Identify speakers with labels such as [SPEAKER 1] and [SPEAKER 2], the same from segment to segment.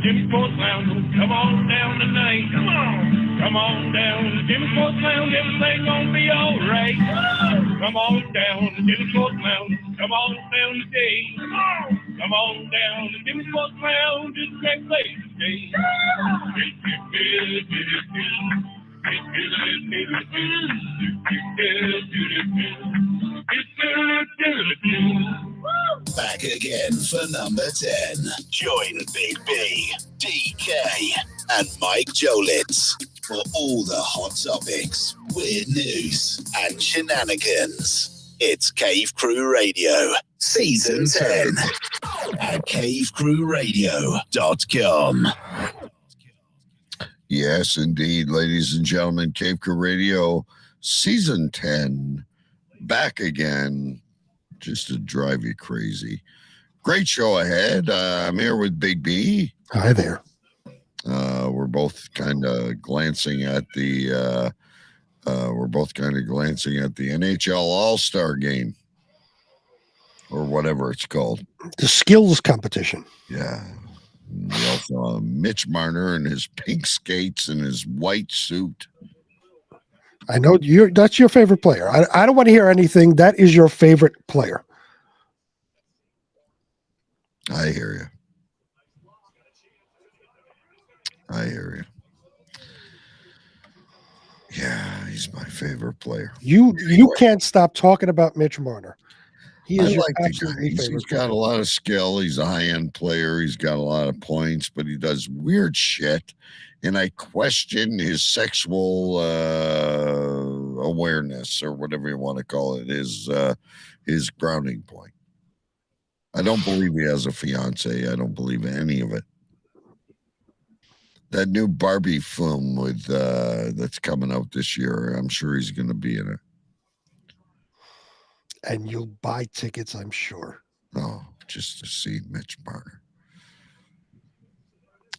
[SPEAKER 1] Jimmy Sports Lounge. Come on down tonight. Come on. Come on down to Jimmy Sports Lounge. Everything gonna be all right. Come on down to Jimmy Sports Lounge. Come on down today. Come on. Come on down to Jimmy Sports Lounge. It's a great place to stay.
[SPEAKER 2] Back again for number 10. Join Big B, DK, and Mike Jolitz for all the hot topics, weird news, and shenanigans. It's Cave Crew Radio, Season 10 at cavecrewradio.com.
[SPEAKER 3] Yes, indeed, ladies and gentlemen, Cave Crew Radio, Season 10, back again, just to drive you crazy. Great show ahead. I'm here with Big B.
[SPEAKER 4] Hi there.
[SPEAKER 3] We're both kind of glancing at the NHL All-Star game, or whatever it's called.
[SPEAKER 4] The skills competition.
[SPEAKER 3] Yeah. We also Mitch Marner in his pink skates and his white suit.
[SPEAKER 4] I know that's your favorite player. I don't want to hear anything. That is your favorite player.
[SPEAKER 3] I hear you. Yeah, he's my favorite player.
[SPEAKER 4] You can't stop talking about Mitch Marner. He is your absolutely favorite.
[SPEAKER 3] He's got a lot of skill. He's a high-end player. He's got a lot of points, but he does weird shit. And I question his sexual awareness, or whatever you want to call it, his grounding point. I don't believe he has a fiance. I don't believe any of it. That new Barbie film with that's coming out this year, I'm sure he's going to be in it.
[SPEAKER 4] And you'll buy tickets, I'm sure.
[SPEAKER 3] Oh, just to see Mitch Marner.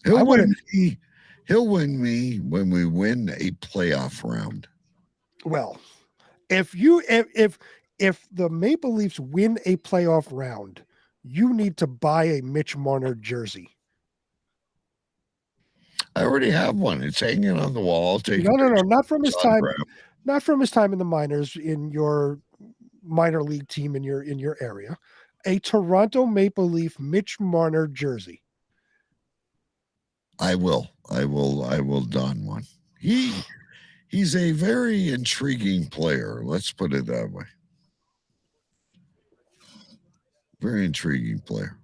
[SPEAKER 3] He'll win me when we win a playoff round.
[SPEAKER 4] Well, if the Maple Leafs win a playoff round, you need to buy a Mitch Marner jersey.
[SPEAKER 3] I already have one. It's hanging on the wall.
[SPEAKER 4] No, not from his time. Not from his time in the minors, in your minor league team in your area. A Toronto Maple Leaf Mitch Marner jersey.
[SPEAKER 3] I will don one. He's a very intriguing player. Let's put it that way. Very intriguing player.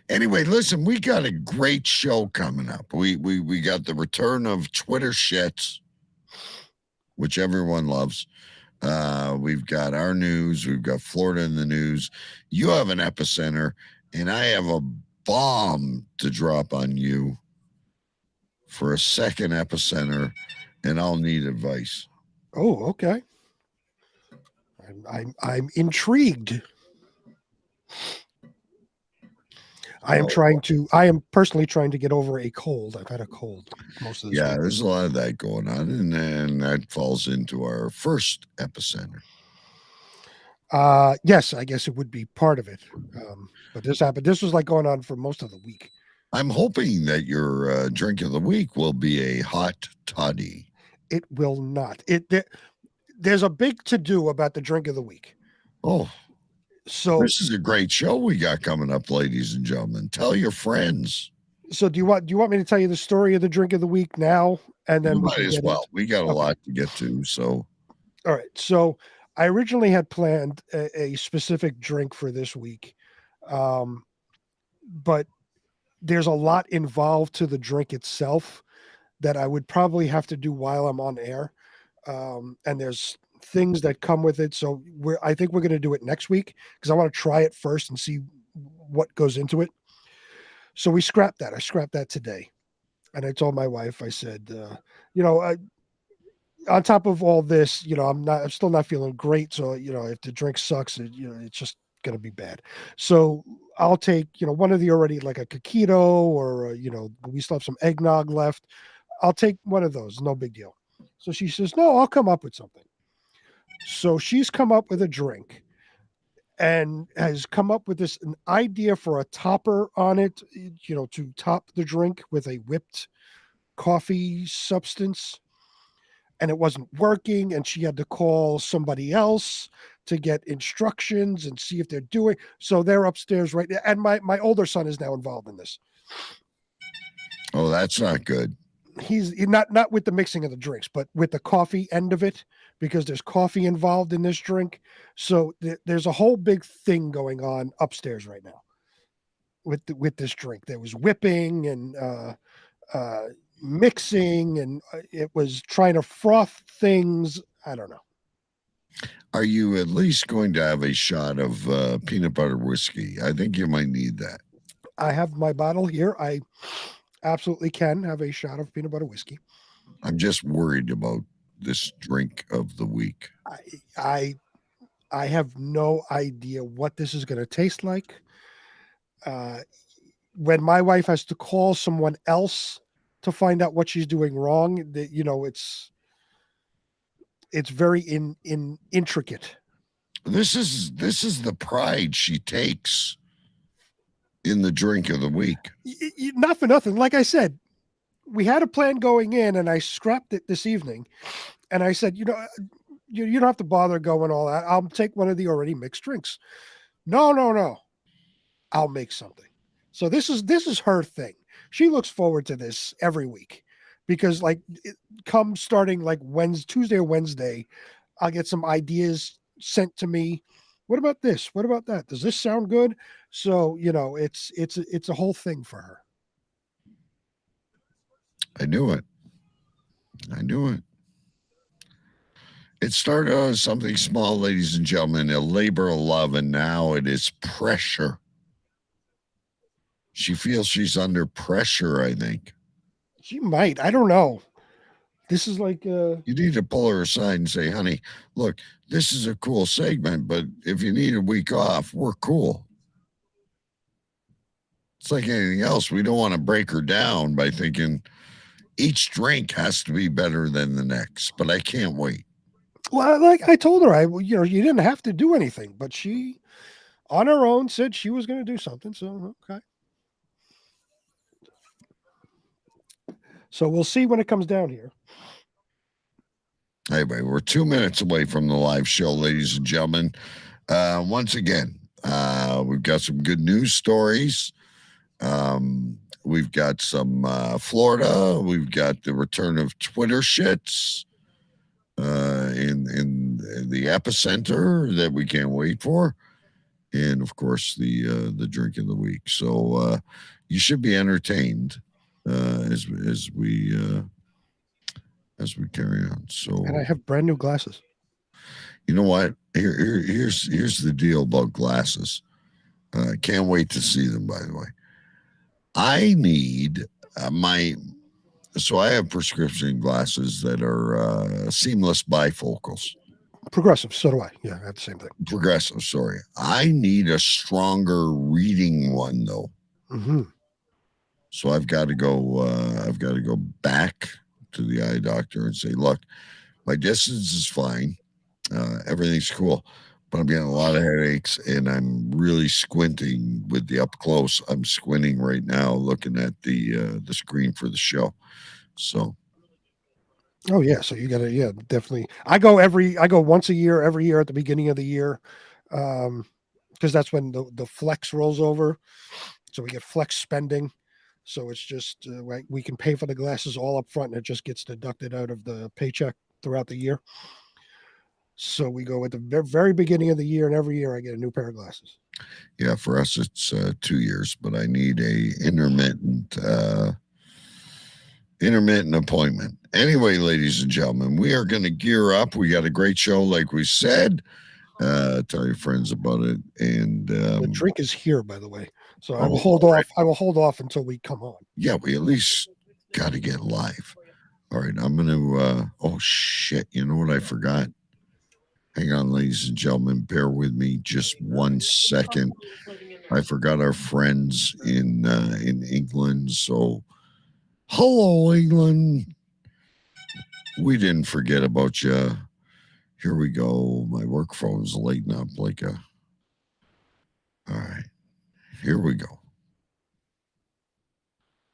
[SPEAKER 3] Anyway, listen, we got a great show coming up. We got the return of Twitter shits, which everyone loves. We've got our news. We've got Florida in the news. You have an epicenter, and I have a bomb to drop on you for a second epicenter, and I'll need advice.
[SPEAKER 4] Oh, okay. I'm intrigued. I am personally trying to get over a cold. I've had a cold most of this week.
[SPEAKER 3] There's a lot of that going on, and then that falls into our first epicenter.
[SPEAKER 4] Yes, I guess it would be part of it. But this happened. This was like going on for most of the week.
[SPEAKER 3] I'm hoping that your drink of the week will be a hot toddy.
[SPEAKER 4] It will not. There's a big to-do about the drink of the week.
[SPEAKER 3] Oh,
[SPEAKER 4] so
[SPEAKER 3] this is a great show we got coming up, ladies and gentlemen. Tell your friends.
[SPEAKER 4] So do you want me to tell you the story of the drink of the week now? And then
[SPEAKER 3] might as well. We got a lot to get to. So,
[SPEAKER 4] all right. So I originally had planned a specific drink for this week, but there's a lot involved to the drink itself that I would probably have to do while I'm on air. And there's things that come with it. So I think we're going to do it next week because I want to try it first and see what goes into it. So we scrapped that. I scrapped that today. And I told my wife, I said, on top of all this, I'm still not feeling great. So, if the drink sucks, it's just going to be bad. So I'll take, one of the already like a Coquito or, we still have some eggnog left. I'll take one of those. No big deal. So she says, no, I'll come up with something. So she's come up with a drink. and has come up with an idea for a topper on it, to top the drink with a whipped coffee substance. And it wasn't working, and she had to call somebody else to get instructions and see if they're doing. So they're upstairs right now, and my older son is now involved in this.
[SPEAKER 3] Oh, that's not good.
[SPEAKER 4] He's not with the mixing of the drinks, but with the coffee end of it, because there's coffee involved in this drink. So there's a whole big thing going on upstairs right now with this drink. There was whipping and mixing, and it was trying to froth things. I don't know.
[SPEAKER 3] Are you at least going to have a shot of peanut butter whiskey? I think you might need that.
[SPEAKER 4] I have my bottle here. I absolutely can have a shot of peanut butter whiskey.
[SPEAKER 3] I'm just worried about this drink of the week.
[SPEAKER 4] I have no idea what this is going to taste like. When my wife has to call someone else to find out what she's doing wrong, it's very intricate.
[SPEAKER 3] This is the pride she takes in the drink of the week.
[SPEAKER 4] Not for nothing. Like I said, we had a plan going in, and I scrapped it this evening. And I said, you don't have to bother going all that. I'll take one of the already mixed drinks. No. I'll make something. So this is her thing. She looks forward to this every week, because come starting like Tuesday or Wednesday, I'll get some ideas sent to me. What about this? What about that? Does this sound good? So, it's a whole thing for her.
[SPEAKER 3] I knew it. It started as something small, ladies and gentlemen, a labor of love, and now it is pressure. She feels she's under pressure, I think.
[SPEAKER 4] She might. I don't know. This is like
[SPEAKER 3] you need to pull her aside and say, honey, look, this is a cool segment, but if you need a week off, we're cool. It's like anything else. We don't want to break her down by thinking each drink has to be better than the next, but I can't wait.
[SPEAKER 4] Well, like I told her, you didn't have to do anything, but she on her own said she was going to do something. So, okay. So we'll see when it comes down here.
[SPEAKER 3] Anyway, we're 2 minutes away from the live show, ladies and gentlemen. Once again, we've got some good news stories. We've got some Florida. We've got the return of Twitter shits in the epicenter that we can't wait for, and of course the drink of the week. So you should be entertained as we carry on. So,
[SPEAKER 4] and I have brand new glasses.
[SPEAKER 3] You know what? Here's the deal about glasses. Can't wait to see them, by the way. I need so I have prescription glasses that are seamless bifocals.
[SPEAKER 4] Progressive, so do I. Yeah, I have the same thing.
[SPEAKER 3] Progressive, sorry. I need a stronger reading one, though.
[SPEAKER 4] Mm-hmm.
[SPEAKER 3] So I've got to go back to the eye doctor and say, look, my distance is fine. Everything's cool, but I'm getting a lot of headaches, and I'm really squinting with the up close. I'm squinting right now looking at the screen for the show. So.
[SPEAKER 4] Oh yeah. So you got to, yeah, definitely. I go once a year, every year at the beginning of the year. Because that's when the flex rolls over. So we get flex spending. So it's just we can pay for the glasses all up front, and it just gets deducted out of the paycheck throughout the year. So we go at the very beginning of the year, and every year I get a new pair of glasses.
[SPEAKER 3] Yeah, for us it's 2 years, but I need a intermittent appointment. Anyway, ladies and gentlemen, we are going to gear up. We got a great show, like we said. Tell your friends about it. And
[SPEAKER 4] the drink is here, by the way. So I will hold off. I will hold off until we come on.
[SPEAKER 3] Yeah, we at least got to get live. All right, I'm going to. Oh shit! You know what I forgot? Hang on, ladies and gentlemen. Bear with me just 1 second. I forgot our friends in England. So, hello, England. We didn't forget about you. Here we go. My work phone's lighting up like a Here we go.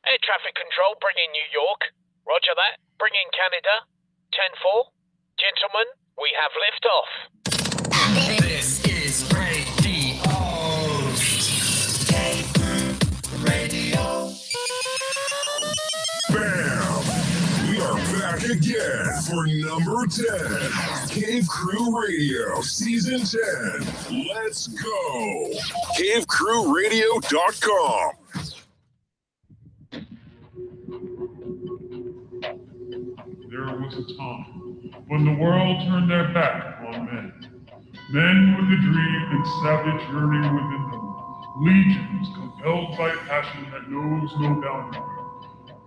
[SPEAKER 5] Air traffic control, bring in New York. Roger that. Bring in Canada. 10-4. Gentlemen, we have liftoff.
[SPEAKER 6] This is radio.
[SPEAKER 2] Bam! We are back again for number 10. Cave Crew Radio, Season 10. Let's go. CaveCrewRadio.com.
[SPEAKER 7] There was a time when the world turned their back on men. Men with a dream and savage yearning within them. Legions compelled by passion that knows no boundary.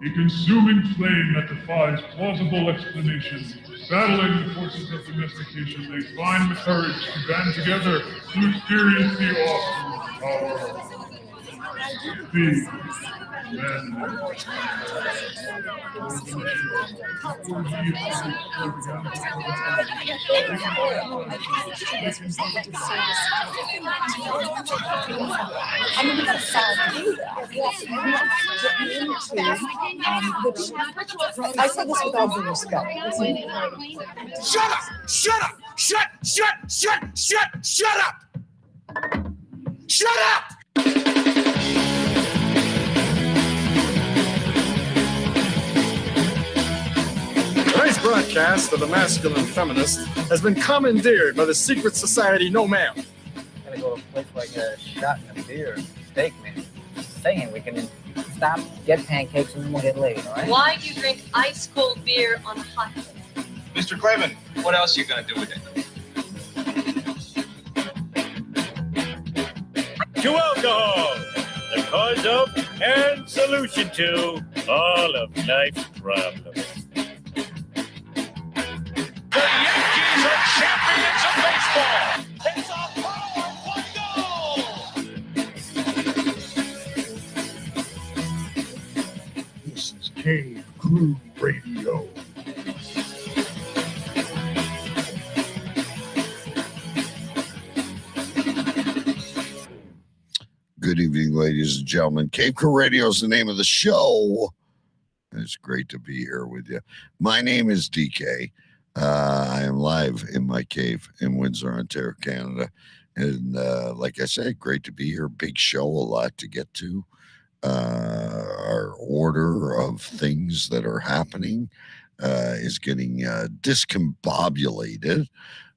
[SPEAKER 7] A consuming flame that defies plausible explanation. Battling the forces of domestication, they find the courage to band together to experience the awesome power of the men.
[SPEAKER 8] I say this with all due respect.
[SPEAKER 2] Shut up! Shut up! Shut up! Shut up!
[SPEAKER 9] Tonight's broadcast of the masculine feminist has been commandeered by the secret society No Ma'am.
[SPEAKER 10] Gotta go to a place like a shot and a beer, steak, man. Saying we can stop, get pancakes, and then we'll get laid, all right?
[SPEAKER 11] Why do you drink ice cold beer on a hot day?
[SPEAKER 12] Mr. Craven, what else are you gonna do with it?
[SPEAKER 1] To alcohol, the cause of and solution to all of life's problems.
[SPEAKER 12] The Yankees are champions of baseball. It's a power one goal.
[SPEAKER 2] This is Cave Crew Radio.
[SPEAKER 3] Good evening, ladies and gentlemen. Cave Crew Radio is the name of the show. It's great to be here with you. My name is DK. I am live in my cave in Windsor, Ontario, Canada. And like I said, great to be here. Big show, a lot to get to. Our order of things that are happening is getting discombobulated.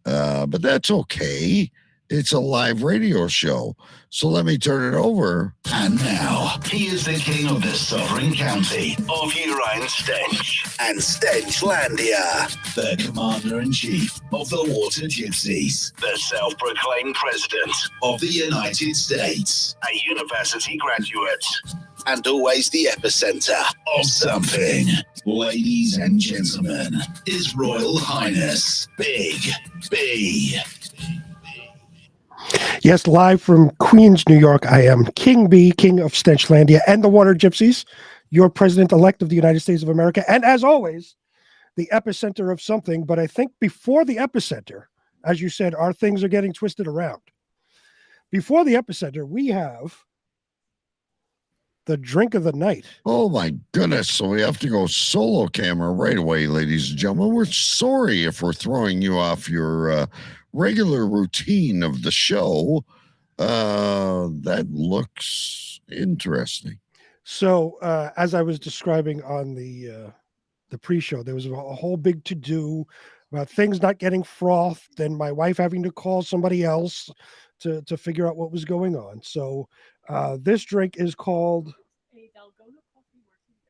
[SPEAKER 3] But that's okay. It's a live radio show. So let me turn it over.
[SPEAKER 2] And now, he is the king of the sovereign county of Urian Stench and Stenchlandia, the commander-in-chief of the Water Gypsies, the self-proclaimed president of the United States, a university graduate, and always the epicenter of something. Ladies and gentlemen, His Royal Highness, Big B.
[SPEAKER 4] Yes, live from Queens, New York, I am King B, King of Stenchlandia and the Water Gypsies, your president-elect of the United States of America, and as always, the epicenter of something. But I think before the epicenter, as you said, our things are getting twisted around. Before the epicenter, we have the drink of the night.
[SPEAKER 3] Oh, my goodness. So we have to go solo camera right away, ladies and gentlemen. We're sorry if we're throwing you off your regular routine of the show. That looks interesting.
[SPEAKER 4] So as I was describing on the pre-show, there was a whole big to-do about things not getting frothed and my wife having to call somebody else to figure out what was going on. So this drink is called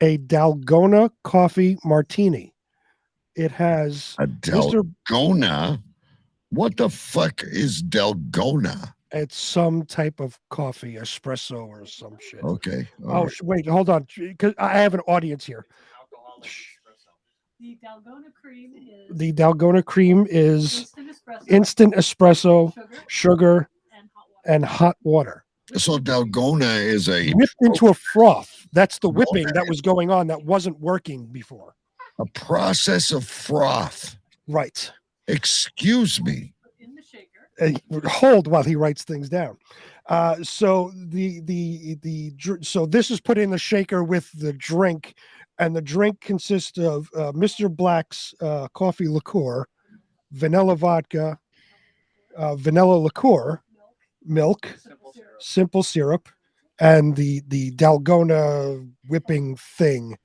[SPEAKER 4] a Dalgona Coffee Martini. It has
[SPEAKER 3] a Dalgona. What the fuck is Dalgona?
[SPEAKER 4] It's some type of coffee, espresso or some shit.
[SPEAKER 3] Okay.
[SPEAKER 4] Oh, right. Wait, hold on, because I have an audience here.
[SPEAKER 11] The Dalgona cream is
[SPEAKER 4] instant espresso, sugar, and hot water.
[SPEAKER 3] So Dalgona is a
[SPEAKER 4] whipped into a froth. That's the whipping that was going on that wasn't working before.
[SPEAKER 3] A process of froth.
[SPEAKER 4] Right.
[SPEAKER 3] Excuse me.
[SPEAKER 11] in the shaker.
[SPEAKER 4] Hold while he writes things down. So so this is put in the shaker with the drink, and the drink consists of Mr. Black's coffee liqueur, vanilla vodka, vanilla liqueur, milk, simple syrup, and the Dalgona whipping thing.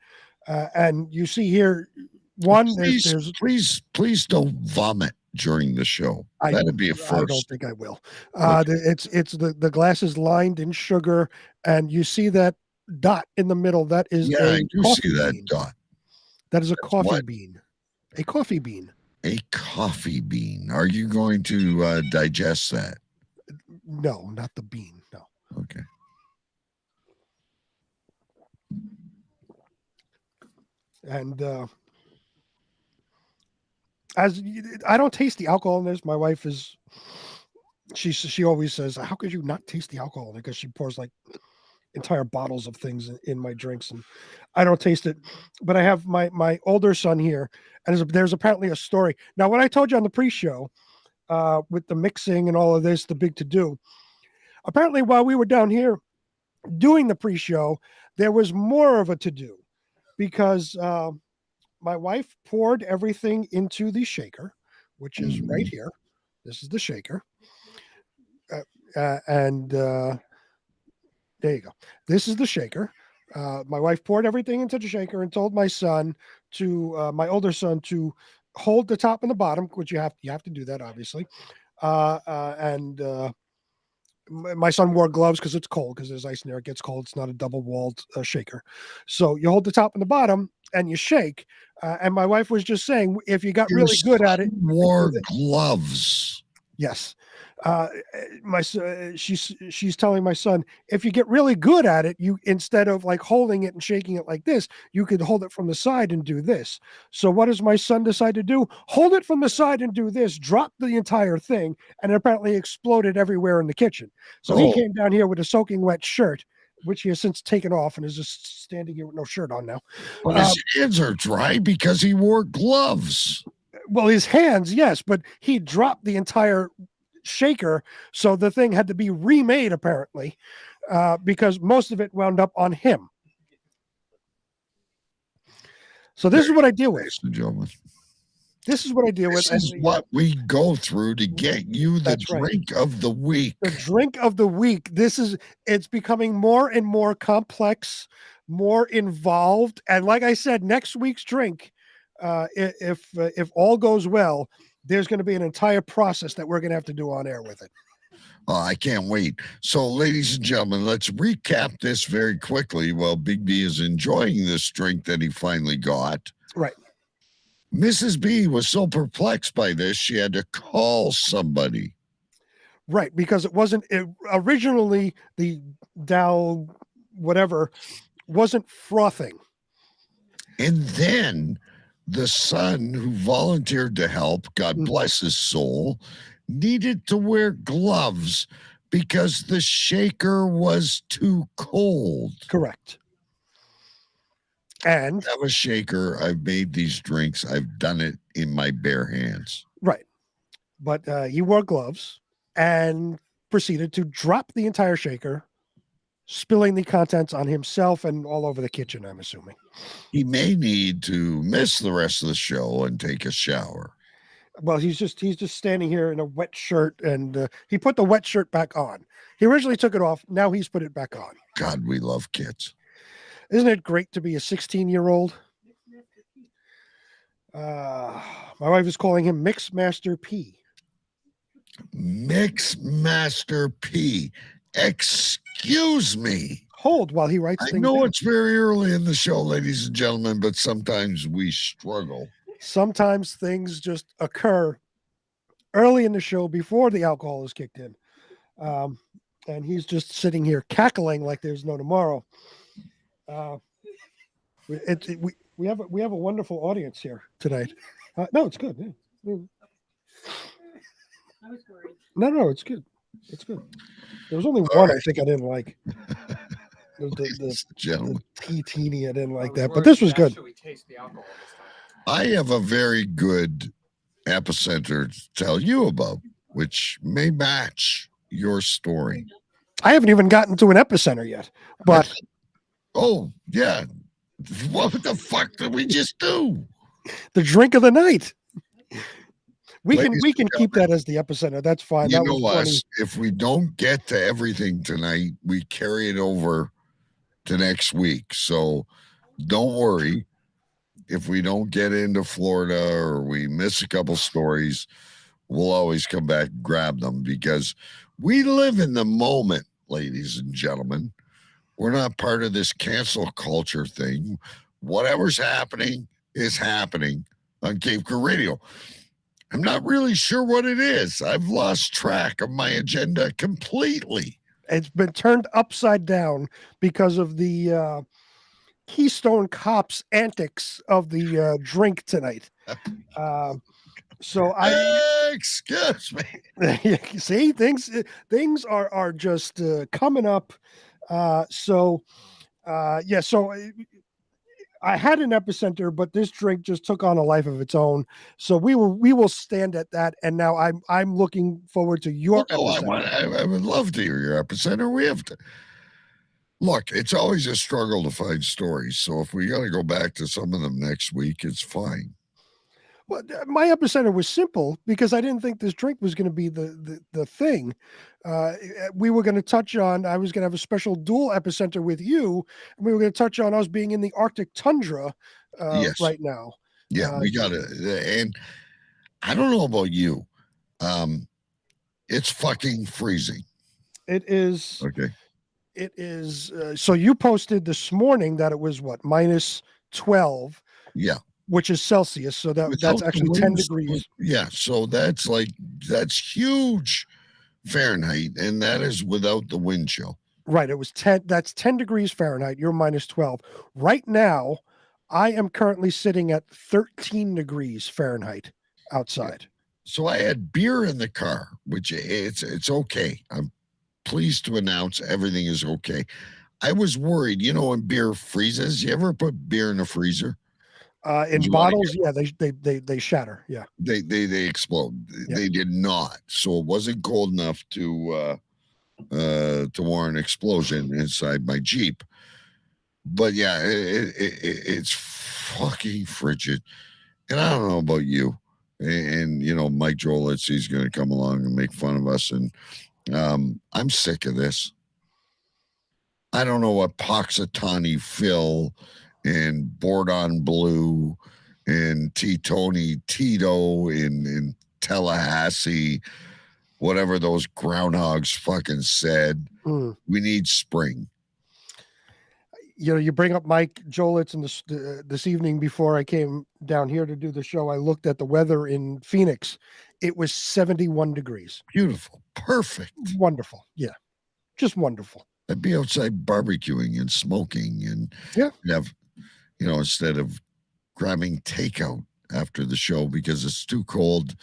[SPEAKER 4] And you see here, one
[SPEAKER 3] Please don't vomit during the show. That'd be a first.
[SPEAKER 4] I don't think I will. It's the glass is lined in sugar, and you see that dot in the middle. That is
[SPEAKER 3] I
[SPEAKER 4] a
[SPEAKER 3] do
[SPEAKER 4] coffee
[SPEAKER 3] see that
[SPEAKER 4] bean.
[SPEAKER 3] dot.
[SPEAKER 4] That is a coffee
[SPEAKER 3] what?
[SPEAKER 4] bean. A coffee bean.
[SPEAKER 3] A coffee bean. Are you going to digest that?
[SPEAKER 4] No, not the bean. No.
[SPEAKER 3] Okay.
[SPEAKER 4] And as I don't taste the alcohol in this, my wife is. She always says, "How could you not taste the alcohol?" Because she pours like entire bottles of things in my drinks, and I don't taste it. But I have my older son here, and there's apparently a story. Now, when I told you on the pre-show with the mixing and all of this, the big to do. Apparently, while we were down here doing the pre-show, there was more of a to do because my wife poured everything into the shaker, which is right here. This is the shaker. And there you go. This is the shaker. My wife poured everything into the shaker and told my son my older son to hold the top and the bottom, which you have to do that, obviously. And my son wore gloves because it's cold, because there's ice in there. It gets cold. It's not a double-walled shaker. So you hold the top and the bottom and you shake. And my wife was just saying, if you got really good at it,
[SPEAKER 3] wore gloves.
[SPEAKER 4] Yes. She's telling my son, if you get really good at it, you, instead of like holding it and shaking it like this, you could hold it from the side and do this. So what does my son decide to do? Hold it from the side and do this, drop the entire thing, and it apparently exploded everywhere in the kitchen. So he came down here with a soaking wet shirt, which he has since taken off and is just standing here with no shirt on now.
[SPEAKER 3] But his hands are dry because he wore gloves.
[SPEAKER 4] Well, his hands, yes, but he dropped the entire shaker, so the thing had to be remade apparently, because most of it wound up on him. So this is what I deal with.
[SPEAKER 3] Ladies and gentlemen.
[SPEAKER 4] This is what I deal with.
[SPEAKER 3] This is what we go through to get you the drink of the week.
[SPEAKER 4] The drink of the week. It's becoming more and more complex, more involved. And like I said, next week's drink, if all goes well, there's going to be an entire process that we're going to have to do on air with it.
[SPEAKER 3] I can't wait. So, ladies and gentlemen, let's recap this very quickly while Big B is enjoying this drink that he finally got.
[SPEAKER 4] Right.
[SPEAKER 3] Mrs. B was so perplexed by this, she had to call somebody.
[SPEAKER 4] Right, because originally the Dow whatever wasn't frothing.
[SPEAKER 3] And then the son who volunteered to help, God bless his soul, needed to wear gloves because the shaker was too cold.
[SPEAKER 4] Correct. And
[SPEAKER 3] I have a shaker. I've made these drinks. I've done it in my bare hands.
[SPEAKER 4] Right. But he wore gloves and proceeded to drop the entire shaker, spilling the contents on himself and all over the kitchen, I'm assuming.
[SPEAKER 3] He may need to miss the rest of the show and take a shower.
[SPEAKER 4] Well, he's just standing here in a wet shirt, and he put the wet shirt back on. He originally took it off. Now he's put it back on.
[SPEAKER 3] God, we love kids.
[SPEAKER 4] Isn't it great to be a 16-year-old? My wife is calling him Mix Master P.
[SPEAKER 3] Mix Master P. Excuse me.
[SPEAKER 4] Hold while he writes things
[SPEAKER 3] I know
[SPEAKER 4] down.
[SPEAKER 3] it's very early in the show, ladies and gentlemen, but sometimes we struggle.
[SPEAKER 4] Sometimes things just occur early in the show before the alcohol is kicked in. And he's just sitting here cackling like there's no tomorrow. We have a wonderful audience here tonight. No, it's good. Yeah.
[SPEAKER 11] I was worried.
[SPEAKER 4] No, it's good. It's good. There was only one I think I didn't like. The teeny I didn't like that, but this was good.
[SPEAKER 3] I have a very good epicenter to tell you about, which may match your story.
[SPEAKER 4] I haven't even gotten to an epicenter yet, but
[SPEAKER 3] oh yeah, what the fuck did we just do?
[SPEAKER 4] the drink of the night. We
[SPEAKER 3] Ladies
[SPEAKER 4] can keep that as the epicenter. That's fine.
[SPEAKER 3] You
[SPEAKER 4] That
[SPEAKER 3] know
[SPEAKER 4] was 20.
[SPEAKER 3] us. If we don't get to everything tonight, we carry it over to next week. So don't worry if we don't get into Florida or we miss a couple stories. We'll always come back and grab them because we live in the moment, ladies and gentlemen. We're not part of this cancel culture thing. Whatever's happening is happening on Cape Crew Radio. I'm not really sure what it is. I've lost track of my agenda completely.
[SPEAKER 4] It's been turned upside down because of the Keystone Cops antics of the drink tonight. So
[SPEAKER 3] excuse me.
[SPEAKER 4] See, things are just coming up. So I had an epicenter, but this drink just took on a life of its own. So we will stand at that. And now I'm looking forward to your epicenter.
[SPEAKER 3] I would love to hear your epicenter. We have to look. It's always a struggle to find stories. So if we got to go back to some of them next week, it's fine.
[SPEAKER 4] Well, my epicenter was simple because I didn't think this drink was going to be the thing. We were going to touch on, I was going to have a special dual epicenter with you. And we were going to touch on us being in the Arctic tundra right now.
[SPEAKER 3] Yeah, we got it. And I don't know about you. It's fucking freezing.
[SPEAKER 4] It is.
[SPEAKER 3] Okay.
[SPEAKER 4] It is. So you posted this morning that it was what, minus 12.
[SPEAKER 3] Yeah.
[SPEAKER 4] Which is Celsius. So that's actually 10 degrees.
[SPEAKER 3] Yeah. So that's huge Fahrenheit. And that is without the wind chill.
[SPEAKER 4] Right. It was 10. That's 10 degrees Fahrenheit. You're minus 12. Right now, I am currently sitting at 13 degrees Fahrenheit outside.
[SPEAKER 3] Yeah. So I had beer in the car, which it's okay. I'm pleased to announce everything is okay. I was worried, when beer freezes, you ever put beer in a freezer?
[SPEAKER 4] In bottles, yeah, they shatter. Yeah,
[SPEAKER 3] they explode. Yeah. They did not. So it wasn't cold enough to warrant an explosion inside my Jeep. But yeah, it's fucking frigid. And I don't know about you. And Mike Jolitz, he's going to come along and make fun of us. And I'm sick of this. I don't know what Poxitani Phil and Bordon Blue and Tony Tito in Tallahassee, whatever those groundhogs fucking said. We need spring.
[SPEAKER 4] You bring up Mike Jolitz, and this evening before I came down here to do the show, I looked at the weather in Phoenix. It was 71 degrees.
[SPEAKER 3] Beautiful. Perfect.
[SPEAKER 4] Wonderful. Yeah. Just wonderful.
[SPEAKER 3] I'd be outside barbecuing and smoking and have, instead of grabbing takeout after the show because it's too cold,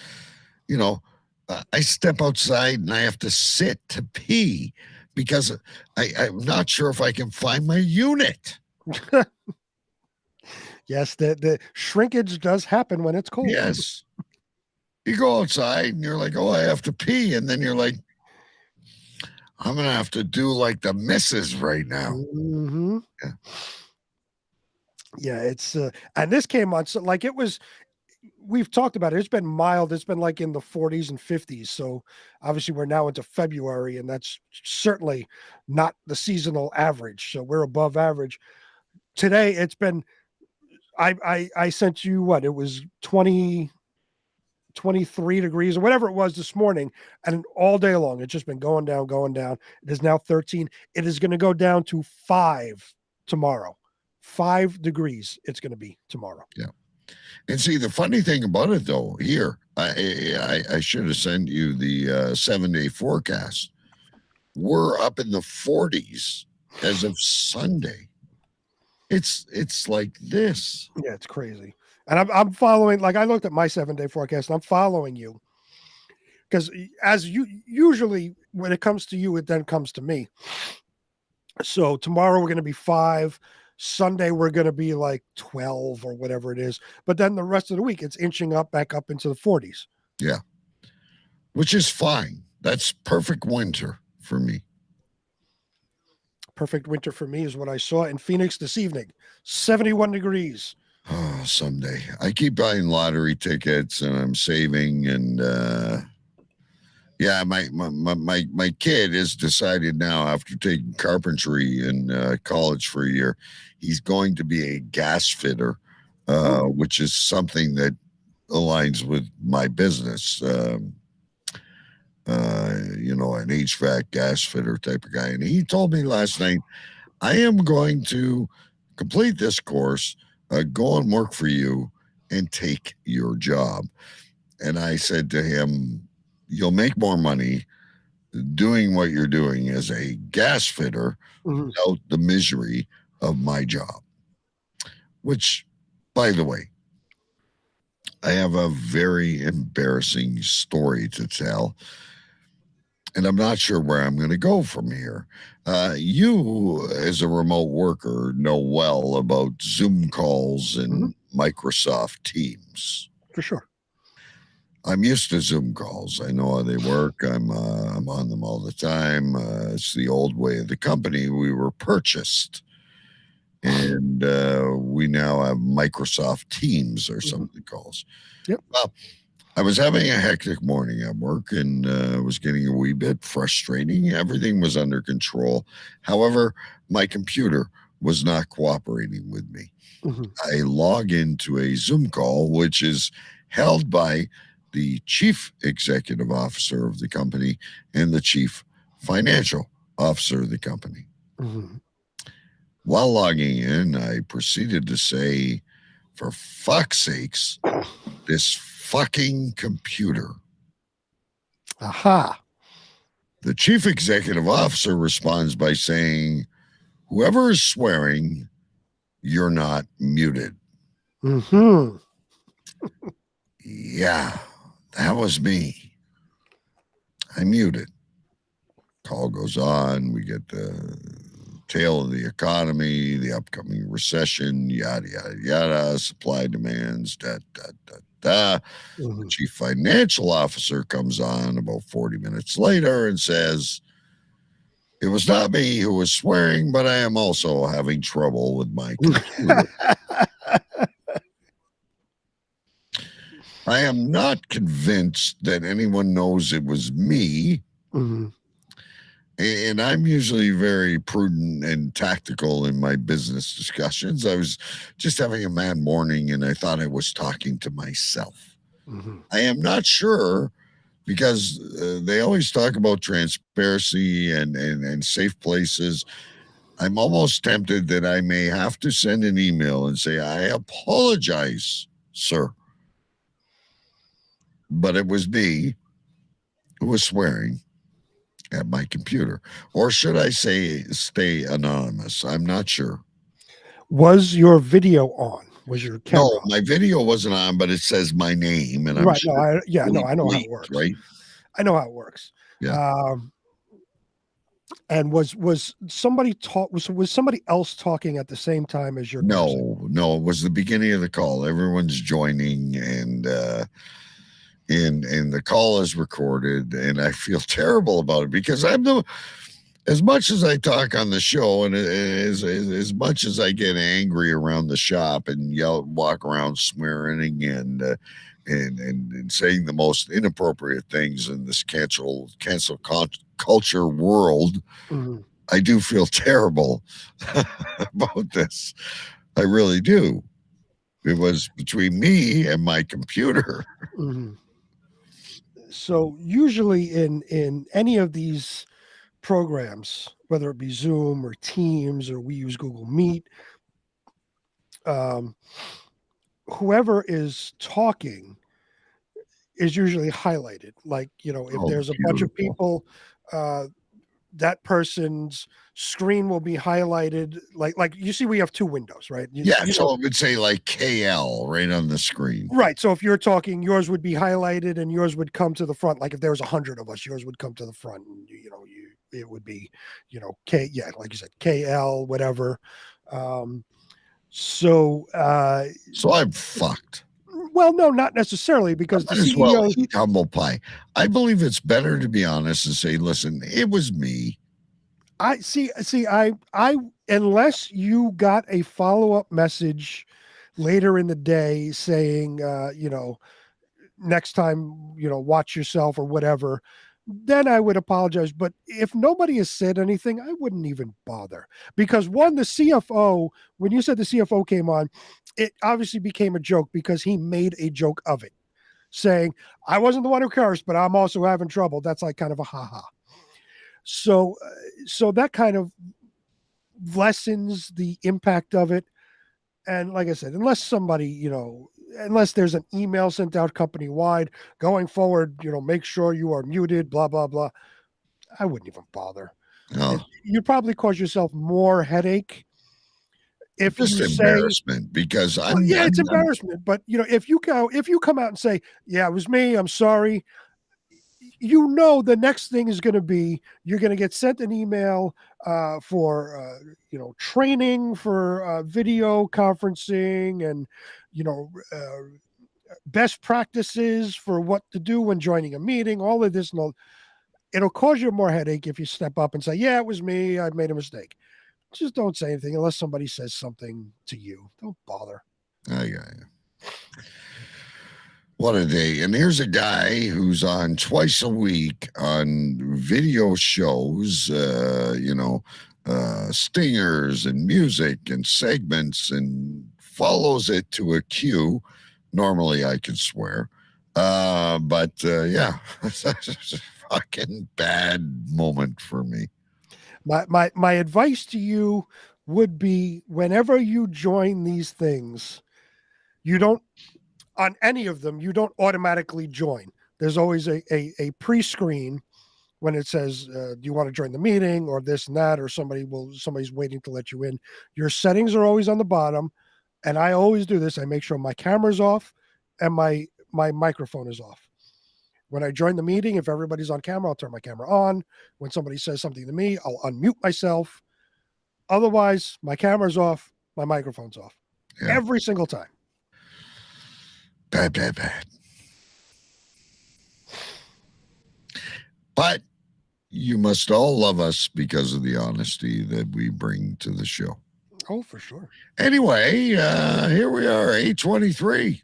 [SPEAKER 3] I step outside and I have to sit to pee because I'm not sure if I can find my unit.
[SPEAKER 4] Yes, the shrinkage does happen when it's cold.
[SPEAKER 3] Yes. You go outside and you're like, oh, I have to pee. And then you're like, I'm going to have to do like the missus right now.
[SPEAKER 4] Mm-hmm. Yeah, it's and this came on, so like it was, we've talked about it. It's been mild. It's been like in the 40s and 50s. So obviously we're now into February, and that's certainly not the seasonal average. So we're above average. Today it's been, I sent you what, it was 23 degrees or whatever it was this morning, and all day long it's just been going down. It is now 13. It is going to go down to 5 tomorrow. 5 degrees it's going to be tomorrow.
[SPEAKER 3] Yeah. And see, the funny thing about it though, here, I should have sent you the 7-day forecast. We're up in the 40s as of Sunday. It's like this.
[SPEAKER 4] Yeah, it's crazy. And I'm following, like I looked at my 7-day forecast and I'm following you. Because as you usually when it comes to you, it then comes to me. So tomorrow we're going to be 5. Sunday we're going to be like 12 or whatever it is. But then the rest of the week it's inching up back up into the 40s.
[SPEAKER 3] Yeah. Which is fine. That's perfect winter for me.
[SPEAKER 4] perfect winter for me is what I saw in Phoenix this evening. 71 degrees.
[SPEAKER 3] Oh, someday. I keep buying lottery tickets and I'm saving and yeah, my kid has decided now after taking carpentry in college for a year, he's going to be a gas fitter, which is something that aligns with my business. An HVAC gas fitter type of guy. And he told me last night, I am going to complete this course, go and work for you, and take your job. And I said to him, you'll make more money doing what you're doing as a gas fitter without the misery of my job. Which, by the way, I have a very embarrassing story to tell. And I'm not sure where I'm going to go from here. You, as a remote worker, know well about Zoom calls and Microsoft Teams.
[SPEAKER 4] For sure.
[SPEAKER 3] I'm used to Zoom calls. I know how they work. I'm on them all the time. It's the old way of the company. We were purchased, and we now have Microsoft Teams or something calls.
[SPEAKER 4] Yep.
[SPEAKER 3] Well, I was having a hectic morning at work and was getting a wee bit frustrating. Everything was under control. However, my computer was not cooperating with me. I log into a Zoom call, which is held by the chief executive officer of the company and the chief financial officer of the company. While logging in, I proceeded to say, for fuck's sakes, this fucking computer.
[SPEAKER 4] Aha.
[SPEAKER 3] The chief executive officer responds by saying, whoever is swearing, you're not muted. Yeah, that was me. I muted. Call goes on. We get the tale of the economy, the upcoming recession, yada, yada, yada, supply demands, da, da, da, da. The chief financial officer comes on about 40 minutes later and says, it was not me who was swearing, but I am also having trouble with my computer. I am not convinced that anyone knows it was me. And I'm usually very prudent and tactical in my business discussions. I was just having a mad morning and I thought I was talking to myself. I am not sure because they always talk about transparency and safe places. I'm almost tempted that I may have to send an email and say, I apologize, sir. But it was me who was swearing at my computer. Or should I say stay anonymous? I'm not sure.
[SPEAKER 4] Was your video on? Was your camera
[SPEAKER 3] No, my video wasn't on, but it says my name. And I'm
[SPEAKER 4] right.
[SPEAKER 3] sure
[SPEAKER 4] I know how it works.
[SPEAKER 3] Right?
[SPEAKER 4] I know how it works.
[SPEAKER 3] Yeah.
[SPEAKER 4] And was somebody was somebody else talking at the same time as your person?
[SPEAKER 3] No, it was the beginning of the call. Everyone's joining and the call is recorded, and I feel terrible about it because as much as I talk on the show and as much as I get angry around the shop and walk around swearing and saying the most inappropriate things in this cancel culture world, I do feel terrible about this. I really do. It was between me and my computer.
[SPEAKER 4] So usually in any of these programs, whether it be Zoom or Teams or we use Google Meet, whoever is talking is usually highlighted. Like, if there's a bunch of people, that person's screen will be highlighted. Like you see, we have two windows, right?
[SPEAKER 3] So it would say like KL right on the screen.
[SPEAKER 4] Right. So if you're talking, yours would be highlighted and yours would come to the front. Like if there was 100 of us, yours would come to the front and it would be, like you said, KL, whatever. So
[SPEAKER 3] I'm fucked.
[SPEAKER 4] Well, no, not necessarily, because the CEO...
[SPEAKER 3] well eat humble pie. I believe it's better to be honest and say, listen, it was me.
[SPEAKER 4] I unless you got a follow-up message later in the day saying, next time, watch yourself or whatever, then I would apologize. But if nobody has said anything, I wouldn't even bother. Because one, the CFO, when you said the CFO came on, it obviously became a joke because he made a joke of it, saying, I wasn't the one who cursed, but I'm also having trouble. That's like kind of a ha-ha. So that kind of lessens the impact of it. And like I said, unless somebody, unless there's an email sent out company wide going forward, make sure you are muted, blah, blah, blah. I wouldn't even bother.
[SPEAKER 3] Oh,
[SPEAKER 4] You'd probably cause yourself more headache if
[SPEAKER 3] just
[SPEAKER 4] you say,
[SPEAKER 3] embarrassment because
[SPEAKER 4] it's embarrassment. But if you come out and say, yeah, it was me, I'm sorry, the next thing is going to be you're going to get sent an email for training for video conferencing and best practices for what to do when joining a meeting, all of this. It'll cause you more headache if you step up and say, yeah, it was me, I made a mistake. Just don't say anything unless somebody says something to you. Don't bother.
[SPEAKER 3] I got you. What a day. And here's a guy who's on twice a week on video shows, stingers and music and segments, and follows it to a cue. Normally I can swear. But yeah, it's a fucking bad moment for me.
[SPEAKER 4] My advice to you would be whenever you join these things, you don't, on any of them, you don't automatically join. There's always a pre-screen when it says, do you want to join the meeting or this and that, or somebody's waiting to let you in. Your settings are always on the bottom. And I always do this. I make sure my camera's off and my microphone is off. When I join the meeting, if everybody's on camera, I'll turn my camera on. When somebody says something to me, I'll unmute myself. Otherwise, my camera's off, my microphone's off. Yeah. Every single time.
[SPEAKER 3] Bad. But you must all love us because of the honesty that we bring to the show.
[SPEAKER 4] Oh, for sure.
[SPEAKER 3] Anyway, here we are, 8:23.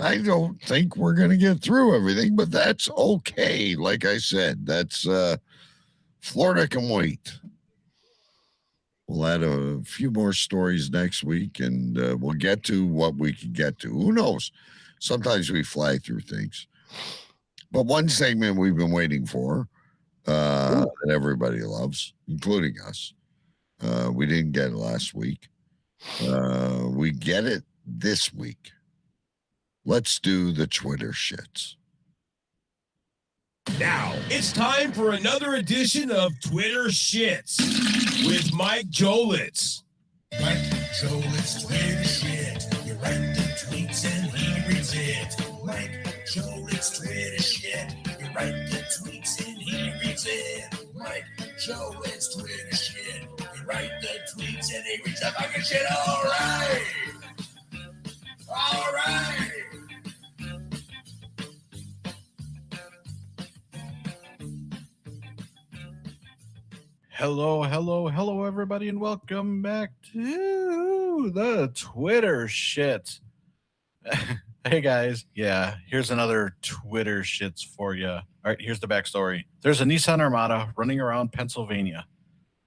[SPEAKER 3] I don't think we're going to get through everything, but that's okay. Like I said, that's Florida can wait. We'll add a few more stories next week, and we'll get to what we can get to. Who knows? Sometimes we fly through things. But one segment we've been waiting for that everybody loves, including us. We didn't get it last week. We get it this week. Let's do the Twitter shits.
[SPEAKER 13] Now, it's time for another edition of Twitter Shits with Mike Jolitz.
[SPEAKER 6] Mike Jolitz Twitter shit. You write the tweets and he reads it. Mike Jolitz Twitter shit. You write the tweets and he reads it. Mike Jolitz Twitter shit. You write the tweets and he reads the fucking shit. All right.
[SPEAKER 14] Hello, everybody, and welcome back to the Twitter shit. Hey, guys. Yeah, here's another Twitter shits for you. All right, here's the backstory. There's a Nissan Armada running around Pennsylvania.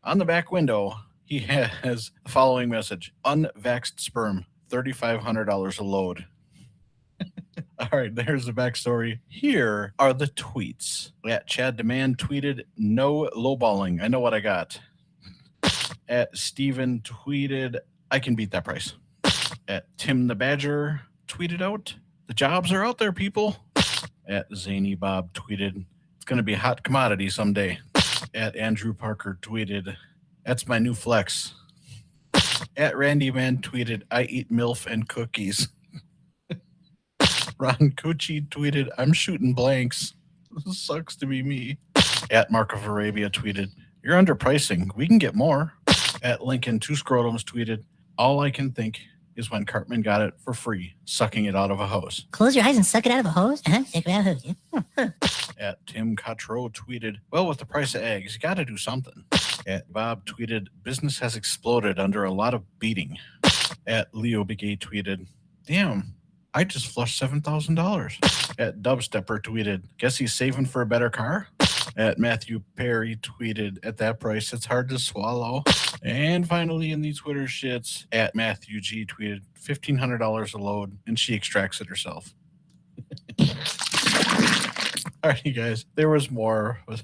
[SPEAKER 14] On the back window, he has the following message. Unvaxxed sperm, $3,500 a load. All right, there's the backstory. Here are the tweets. At Chad Demand tweeted, no lowballing. I know what I got. At Steven tweeted, I can beat that price. At Tim the Badger tweeted out, the jobs are out there, people. At Zany Bob tweeted, it's going to be a hot commodity someday. At Andrew Parker tweeted, that's my new flex. At Randy Man tweeted, I eat MILF and cookies. Ron Cucci tweeted, I'm shooting blanks. This sucks to be me. At Mark of Arabia tweeted, you're underpricing. We can get more. At Lincoln Two Scrotums tweeted, all I can think is when Cartman got it for free, sucking it out of a hose.
[SPEAKER 15] Close your eyes and suck it out of a hose? Suck it out of a hose.
[SPEAKER 14] At Tim Cottrell tweeted, well, with the price of eggs, you got to do something. At Bob tweeted, business has exploded under a lot of beating. At Leo Bigay tweeted, damn, I just flushed $7,000. At Dubstepper tweeted, guess he's saving for a better car. At Matthew Perry tweeted, at that price, it's hard to swallow. And finally, in the Twitter shits, at Matthew G tweeted, $1,500 a load, and she extracts it herself. All right, you guys, there was more. Those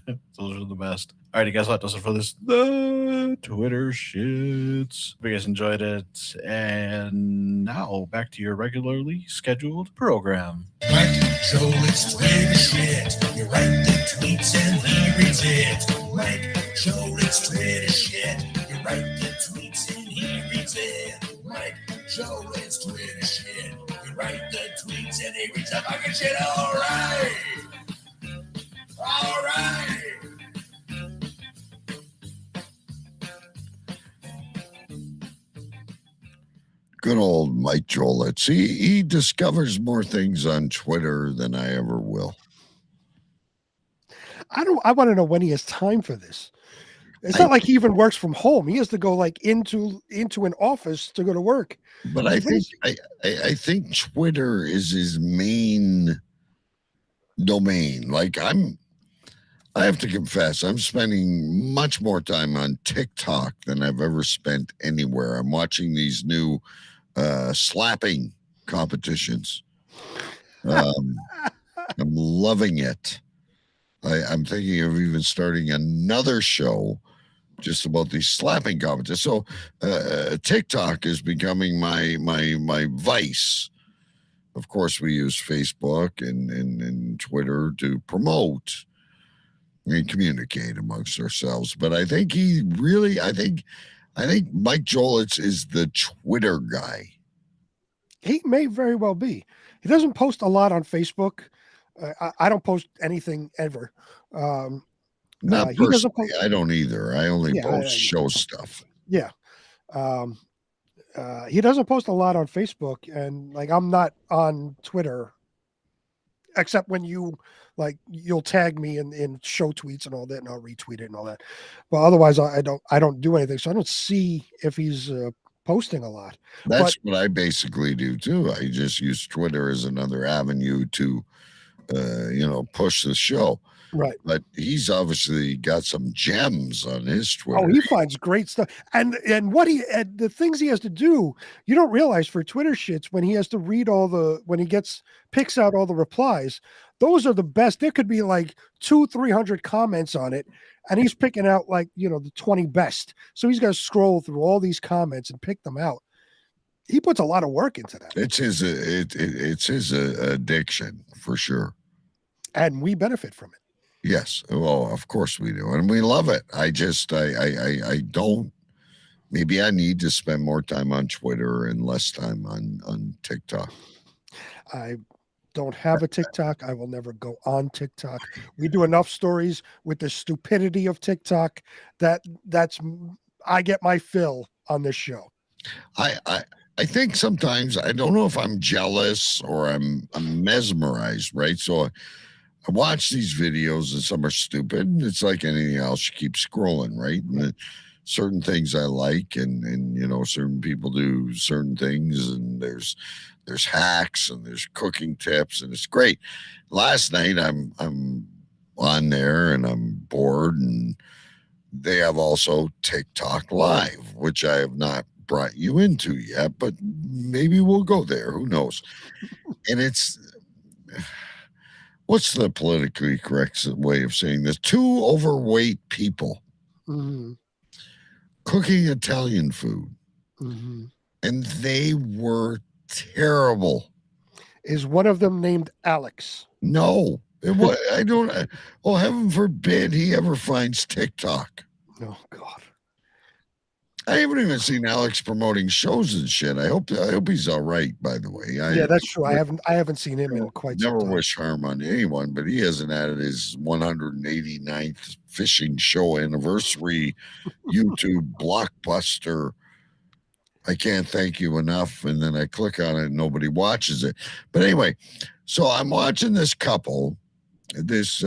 [SPEAKER 14] were the best. All right, you guys, that does it for this The Twitter shits. Hope you guys enjoyed it. And now back to your regularly scheduled program.
[SPEAKER 6] Mike Jolet's Twitter shit. You write the tweets and he reads it. Mike Jolet's Twitter shit. You write the tweets and he reads it. Mike Jolet's Twitter shit. You write the tweets and he reads the fucking shit. All right. All right.
[SPEAKER 3] Good old Mike Jolitz. He discovers more things on Twitter than I ever will.
[SPEAKER 4] I want to know when he has time for this. It's not like he even works from home. He has to go like into an office to go to work.
[SPEAKER 3] But I think Twitter is his main domain. Like I have to confess, I'm spending much more time on TikTok than I've ever spent anywhere. I'm watching these new slapping competitions. I'm loving it. I'm thinking of even starting another show just about these slapping competitions. So TikTok is becoming my vice. Of course, we use Facebook and Twitter to promote and communicate amongst ourselves. But I think I think Mike Jolitz is the Twitter guy.
[SPEAKER 4] He may very well be. He doesn't post a lot on Facebook. I don't post anything ever.
[SPEAKER 3] Not personally. I don't either. I only post show stuff.
[SPEAKER 4] Yeah. He doesn't post a lot on Facebook, and like I'm not on Twitter except when you'll tag me in show tweets and all that, and I'll retweet it and all that. But otherwise, I don't do anything, so I don't see if he's posting a lot.
[SPEAKER 3] That's what I basically do too. I just use Twitter as another avenue to, push the show.
[SPEAKER 4] Right.
[SPEAKER 3] But he's obviously got some gems on his Twitter.
[SPEAKER 4] Oh, he finds great stuff. And the things he has to do, you don't realize for Twitter shits when he has to read when he picks out all the replies, those are the best. There could be like 200-300 comments on it, and he's picking out the 20 best. So he's got to scroll through all these comments and pick them out. He puts a lot of work into that.
[SPEAKER 3] It's his addiction for sure.
[SPEAKER 4] And we benefit from it.
[SPEAKER 3] Yes. Well, of course we do. And we love it. I don't, maybe I need to spend more time on Twitter and less time on TikTok.
[SPEAKER 4] I don't have a TikTok. I will never go on TikTok. We do enough stories with the stupidity of TikTok that's I get my fill on this show.
[SPEAKER 3] I think sometimes, I don't know if I'm jealous or I'm mesmerized, right? So I watch these videos and some are stupid. And it's like anything else. You keep scrolling, right? And certain things I like and certain people do certain things, and there's hacks and there's cooking tips, and it's great. Last night I'm on there and I'm bored, and they have also TikTok Live, which I have not brought you into yet, but maybe we'll go there. Who knows? And it's... What's the politically correct way of saying this? Two overweight people cooking Italian food.
[SPEAKER 4] Mm-hmm.
[SPEAKER 3] And they were terrible.
[SPEAKER 4] Is one of them named Alex?
[SPEAKER 3] No. I don't. Oh, heaven forbid he ever finds TikTok.
[SPEAKER 4] Oh, God.
[SPEAKER 3] I haven't even seen Alex promoting shows and shit. I hope he's all right, by the way.
[SPEAKER 4] Yeah, that's true. I haven't seen him in quite some time.
[SPEAKER 3] Never wish harm on anyone, but he hasn't had his 189th fishing show anniversary YouTube blockbuster I can't thank you enough. And then I click on it and nobody watches it. But anyway, so I'm watching this couple, this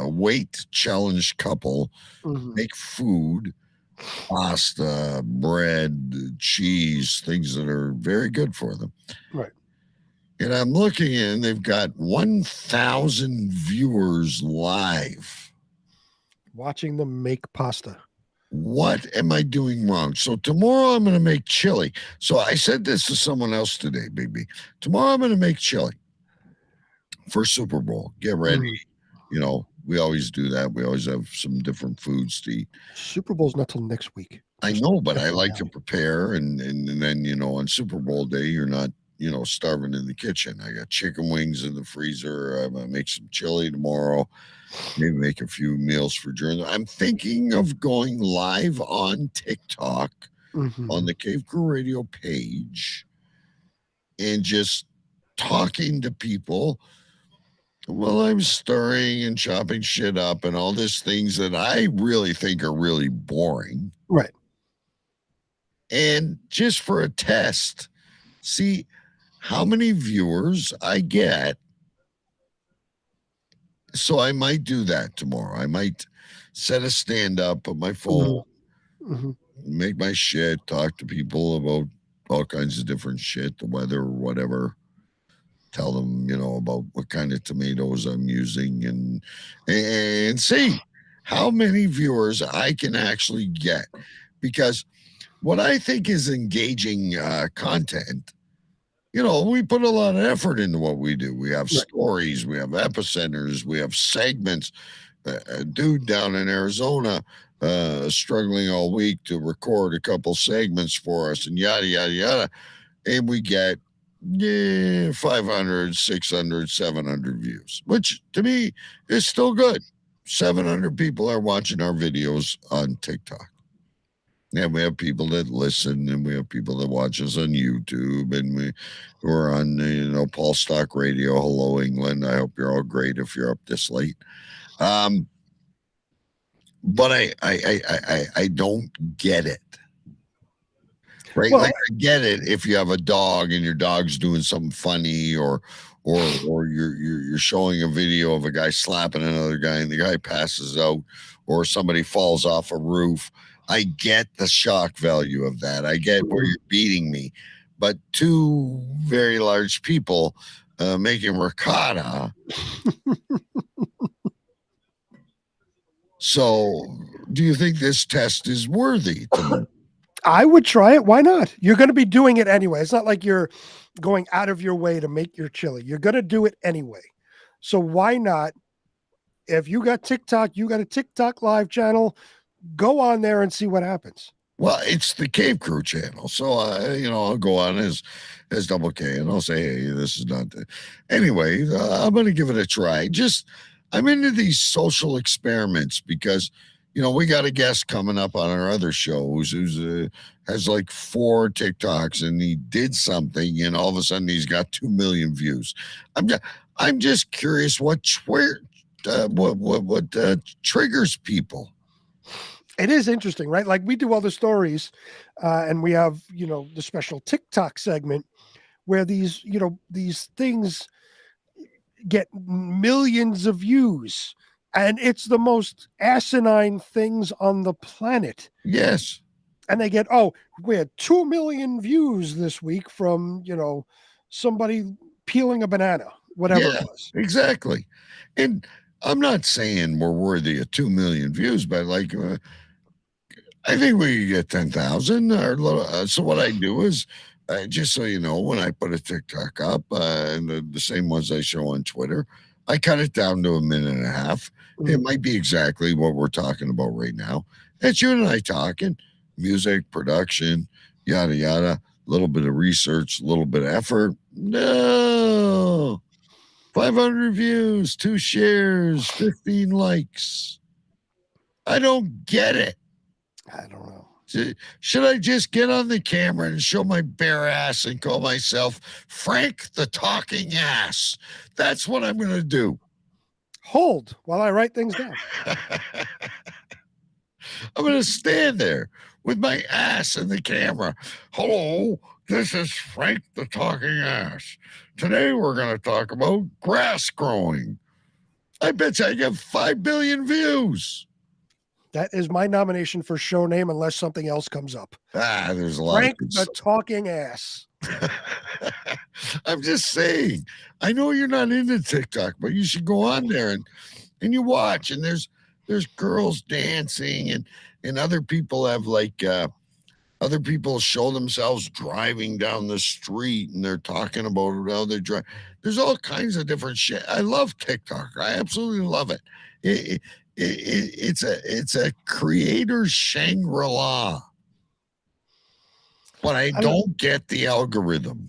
[SPEAKER 3] weight challenge couple make food, pasta, bread, cheese, things that are very good for them.
[SPEAKER 4] Right.
[SPEAKER 3] And I'm looking in, they've got 1,000 viewers live.
[SPEAKER 4] Watching them make pasta.
[SPEAKER 3] What am I doing wrong? So tomorrow I'm going to make chili. So I said this to someone else today, baby. Tomorrow I'm going to make chili for Super Bowl. Get ready. You know, we always do that. We always have some different foods to eat.
[SPEAKER 4] Super Bowl's not till next week.
[SPEAKER 3] I know, but I like to prepare. And then, you know, on Super Bowl day, you're not, you know, starving in the kitchen. I got chicken wings in the freezer. I'm going to make some chili tomorrow. Maybe make a few meals for during. I'm thinking of going live on TikTok on the Cave Crew Radio page and just talking to people while I'm stirring and chopping shit up and all these things that I really think are really boring.
[SPEAKER 4] Right.
[SPEAKER 3] And just for a test, see how many viewers I get. So I might do that tomorrow. I might set a stand up, put my phone, make my shit, talk to people about all kinds of different shit, the weather or whatever. Tell them, you know, about what kind of tomatoes I'm using and see how many viewers I can actually get. Because what I think is engaging content, you know, we put a lot of effort into what we do. We have stories, we have epicenters, we have segments. A dude down in Arizona struggling all week to record a couple segments for us and yada, yada, yada. And we get 500, 600, 700 views, which to me is still good. 700 people are watching our videos on TikTok. And we have people that listen, and we have people that watch us on YouTube, and we're on, you know, Paul Stock Radio. Hello, England. I hope you're all great if you're up this late. But I don't get it. Right?
[SPEAKER 4] Well,
[SPEAKER 3] like I get it if you have a dog and your dog's doing something funny, or you're showing a video of a guy slapping another guy and the guy passes out, or somebody falls off a roof. I get the shock value of that. I get where you're beating me. But two very large people making ricotta. So do you think this test is worthy to me?
[SPEAKER 4] I would try it. Why not? You're going to be doing it anyway. It's not like you're going out of your way to make your chili. You're going to do it anyway. So why not? If you got TikTok, you got a TikTok live channel, go on there and see what happens.
[SPEAKER 3] Well, it's the Cave Crew channel. So, you know, I'll go on as Double K and I'll say, hey, this is not the... Anyway, I'm going to give it a try. I'm into these social experiments because, you know, we got a guest coming up on our other shows who's has like 4 TikToks, and he did something, and all of a sudden he's got 2 million views. I'm just curious what triggers people.
[SPEAKER 4] It is interesting, right? Like we do all the stories, and we have, you know, the special TikTok segment where these, you know, these things get millions of views, and it's the most asinine things on the planet.
[SPEAKER 3] Yes.
[SPEAKER 4] And they get, we had 2 million views this week from, you know, somebody peeling a banana, whatever it was.
[SPEAKER 3] Exactly. And I'm not saying we're worthy of 2 million views, but like, I think we could get 10,000. So what I do is, just so you know, when I put a TikTok up, and the same ones I show on Twitter, I cut it down to 1.5 minutes. It might be exactly what we're talking about right now. It's you and I talking, music, production, yada, yada, a little bit of research, a little bit of effort. No. 500 views, 2 shares, 15 likes. I don't get it.
[SPEAKER 4] I don't know.
[SPEAKER 3] Should I just get on the camera and show my bare ass and call myself Frank the Talking Ass? That's what I'm going to do.
[SPEAKER 4] Hold while I write things down.
[SPEAKER 3] I'm going to stand there with my ass in the camera. Hello, this is Frank the Talking Ass. Today we're going to talk about grass growing. I bet you I get 5 billion views.
[SPEAKER 4] That is my nomination for show name unless something else comes up.
[SPEAKER 3] There's a lot
[SPEAKER 4] Frank
[SPEAKER 3] of
[SPEAKER 4] the Talking Ass.
[SPEAKER 3] I'm just saying. I know you're not into TikTok, but you should go on there and you watch. And there's girls dancing and other people have like other people show themselves driving down the street and they're talking about how they're driving. There's all kinds of different shit. I love TikTok. I absolutely love it. It's a creator Shangri-La. But I don't get the algorithm.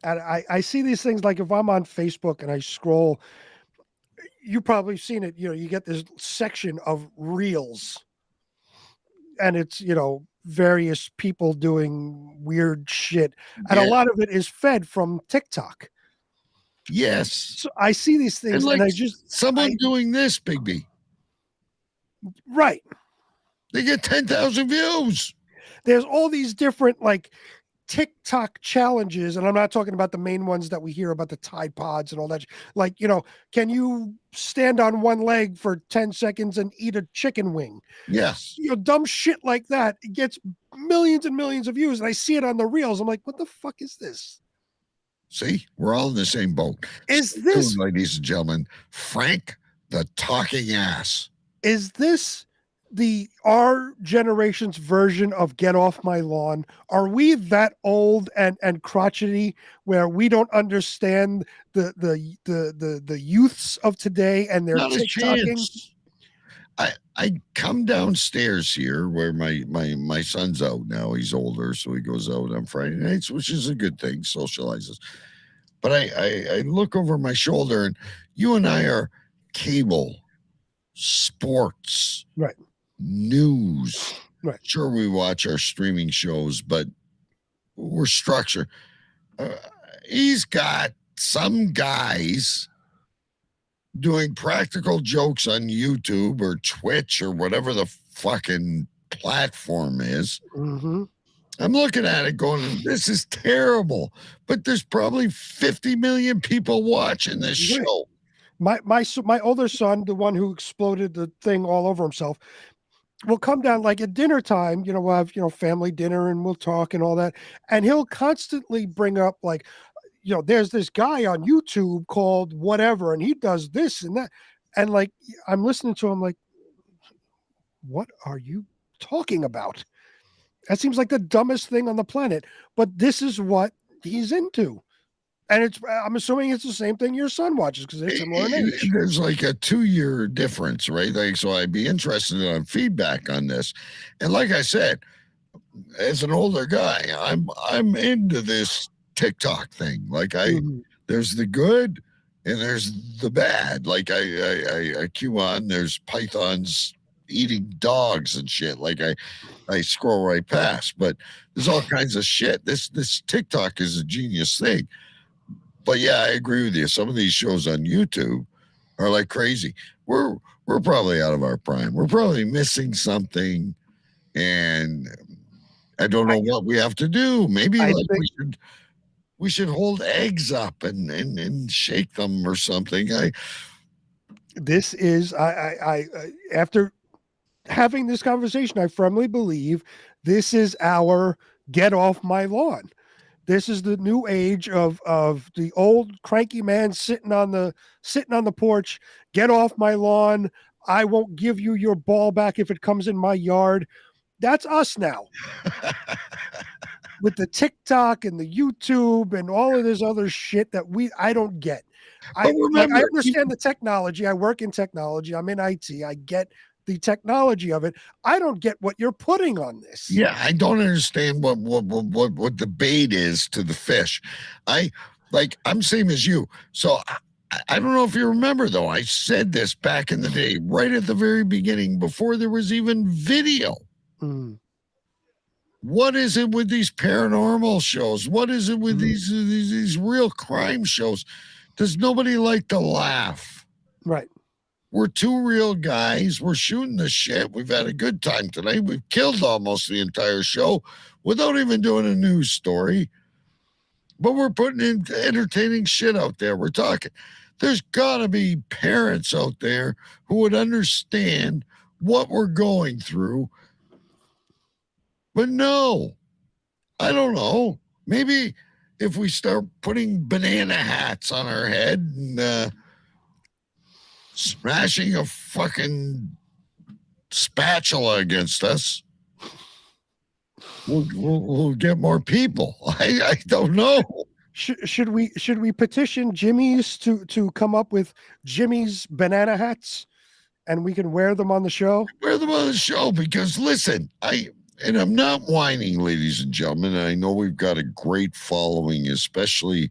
[SPEAKER 4] And I see these things like if I'm on Facebook and I scroll, you've probably seen it, you get this section of reels and it's, various people doing weird shit. And a lot of it is fed from TikTok.
[SPEAKER 3] Yes.
[SPEAKER 4] So I see these things and I just
[SPEAKER 3] someone doing this, Big B.
[SPEAKER 4] Right.
[SPEAKER 3] They get 10,000 views.
[SPEAKER 4] There's all these different like TikTok challenges, and I'm not talking about the main ones that we hear about the Tide Pods and all that. Like, can you stand on one leg for 10 seconds and eat a chicken wing?
[SPEAKER 3] Yes.
[SPEAKER 4] Dumb shit like that. It gets millions and millions of views, and I see it on the reels. I'm like, what the fuck is this?
[SPEAKER 3] See, we're all in the same boat.
[SPEAKER 4] Is this,
[SPEAKER 3] ladies and gentlemen, Frank the Talking Ass?
[SPEAKER 4] Is this our generation's version of Get Off My Lawn? Are we that old and crotchety where we don't understand the youths of today and their TikToking?
[SPEAKER 3] I come downstairs here where my son's out now. He's older, so he goes out on Friday nights, which is a good thing, socializes. But I look over my shoulder, and you and I are cable, sports,
[SPEAKER 4] right,
[SPEAKER 3] news.
[SPEAKER 4] Right.
[SPEAKER 3] Sure, we watch our streaming shows, but we're structured. He's got some guys doing practical jokes on YouTube or Twitch or whatever the fucking platform is.
[SPEAKER 4] Mm-hmm.
[SPEAKER 3] I'm looking at it going, this is terrible, but there's probably 50 million people watching this show.
[SPEAKER 4] My older son, the one who exploded the thing all over himself, will come down like at dinner time, we'll have, family dinner and we'll talk and all that. And he'll constantly bring up like, there's this guy on YouTube called whatever, and he does this and that. And like, I'm listening to him like, what are you talking about? That seems like the dumbest thing on the planet, but this is what he's into. And I'm assuming it's the same thing your son watches because they're similar in age.
[SPEAKER 3] There's like a 2-year difference, right? Like, so I'd be interested in feedback on this. And like I said, as an older guy, I'm into this TikTok thing. Like there's the good and there's the bad. Like I cue on, there's pythons eating dogs and shit. Like I scroll right past, but there's all kinds of shit. This TikTok is a genius thing. But yeah, I agree with you. Some of these shows on YouTube are like crazy. We're probably out of our prime. We're probably missing something, and I don't know what we have to do. Maybe we should hold eggs up and shake them or something.
[SPEAKER 4] This is I after having this conversation, I firmly believe this is our Get Off My Lawn. This is the new age of the old cranky man sitting on the porch. Get off my lawn. I won't give you your ball back if it comes in my yard. That's us now. With the TikTok and the YouTube and all of this other shit that I don't get. I understand the technology. I work in technology. I'm in IT. I get the technology of it. I don't get what you're putting on this.
[SPEAKER 3] Yeah, I don't understand what the bait is to the fish. I'm same as you. So I don't know if you remember though. I said this back in the day, right at the very beginning, before there was even video.
[SPEAKER 4] Mm.
[SPEAKER 3] What is it with these paranormal shows? What is it with these real crime shows? Does nobody like to laugh?
[SPEAKER 4] Right.
[SPEAKER 3] We're two real guys. We're shooting the shit. We've had a good time tonight. We've killed almost the entire show without even doing a news story. But we're putting in entertaining shit out there. We're talking. There's got to be parents out there who would understand what we're going through. But no, I don't know. Maybe if we start putting banana hats on our head and smashing a fucking spatula against us, we'll get more people. I don't know.
[SPEAKER 4] Should we petition Jimmy's to come up with Jimmy's banana hats, and we can wear them on the show?
[SPEAKER 3] Wear them on the show because listen, I'm not whining, ladies and gentlemen. I know we've got a great following, especially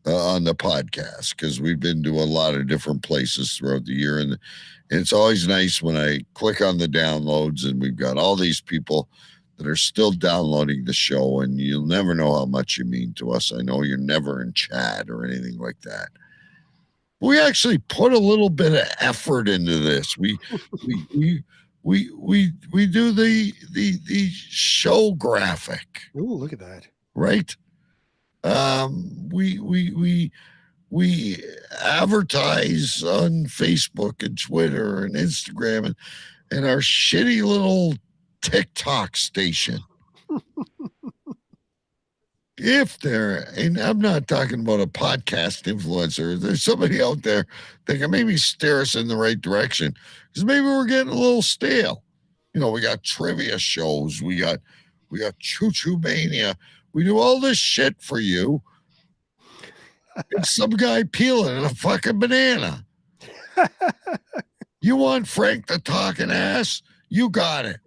[SPEAKER 3] on the podcast, because we've been to a lot of different places throughout the year, and it's always nice when I click on the downloads and we've got all these people that are still downloading the show, and you'll never know how much you mean to us. I know you're never in chat or anything like that. We actually put a little bit of effort into this. We do the show graphic.
[SPEAKER 4] Ooh, look at that.
[SPEAKER 3] Right? We advertise on Facebook and Twitter and Instagram and our shitty little TikTok station. And I'm not talking about a podcast influencer. There's somebody out there that can maybe steer us in the right direction, because maybe we're getting a little stale. You know, we got trivia shows. We got Choo Choo Mania. We do all this shit for you. It's some guy peeling a fucking banana. You want Frank the Talking Ass? You got it.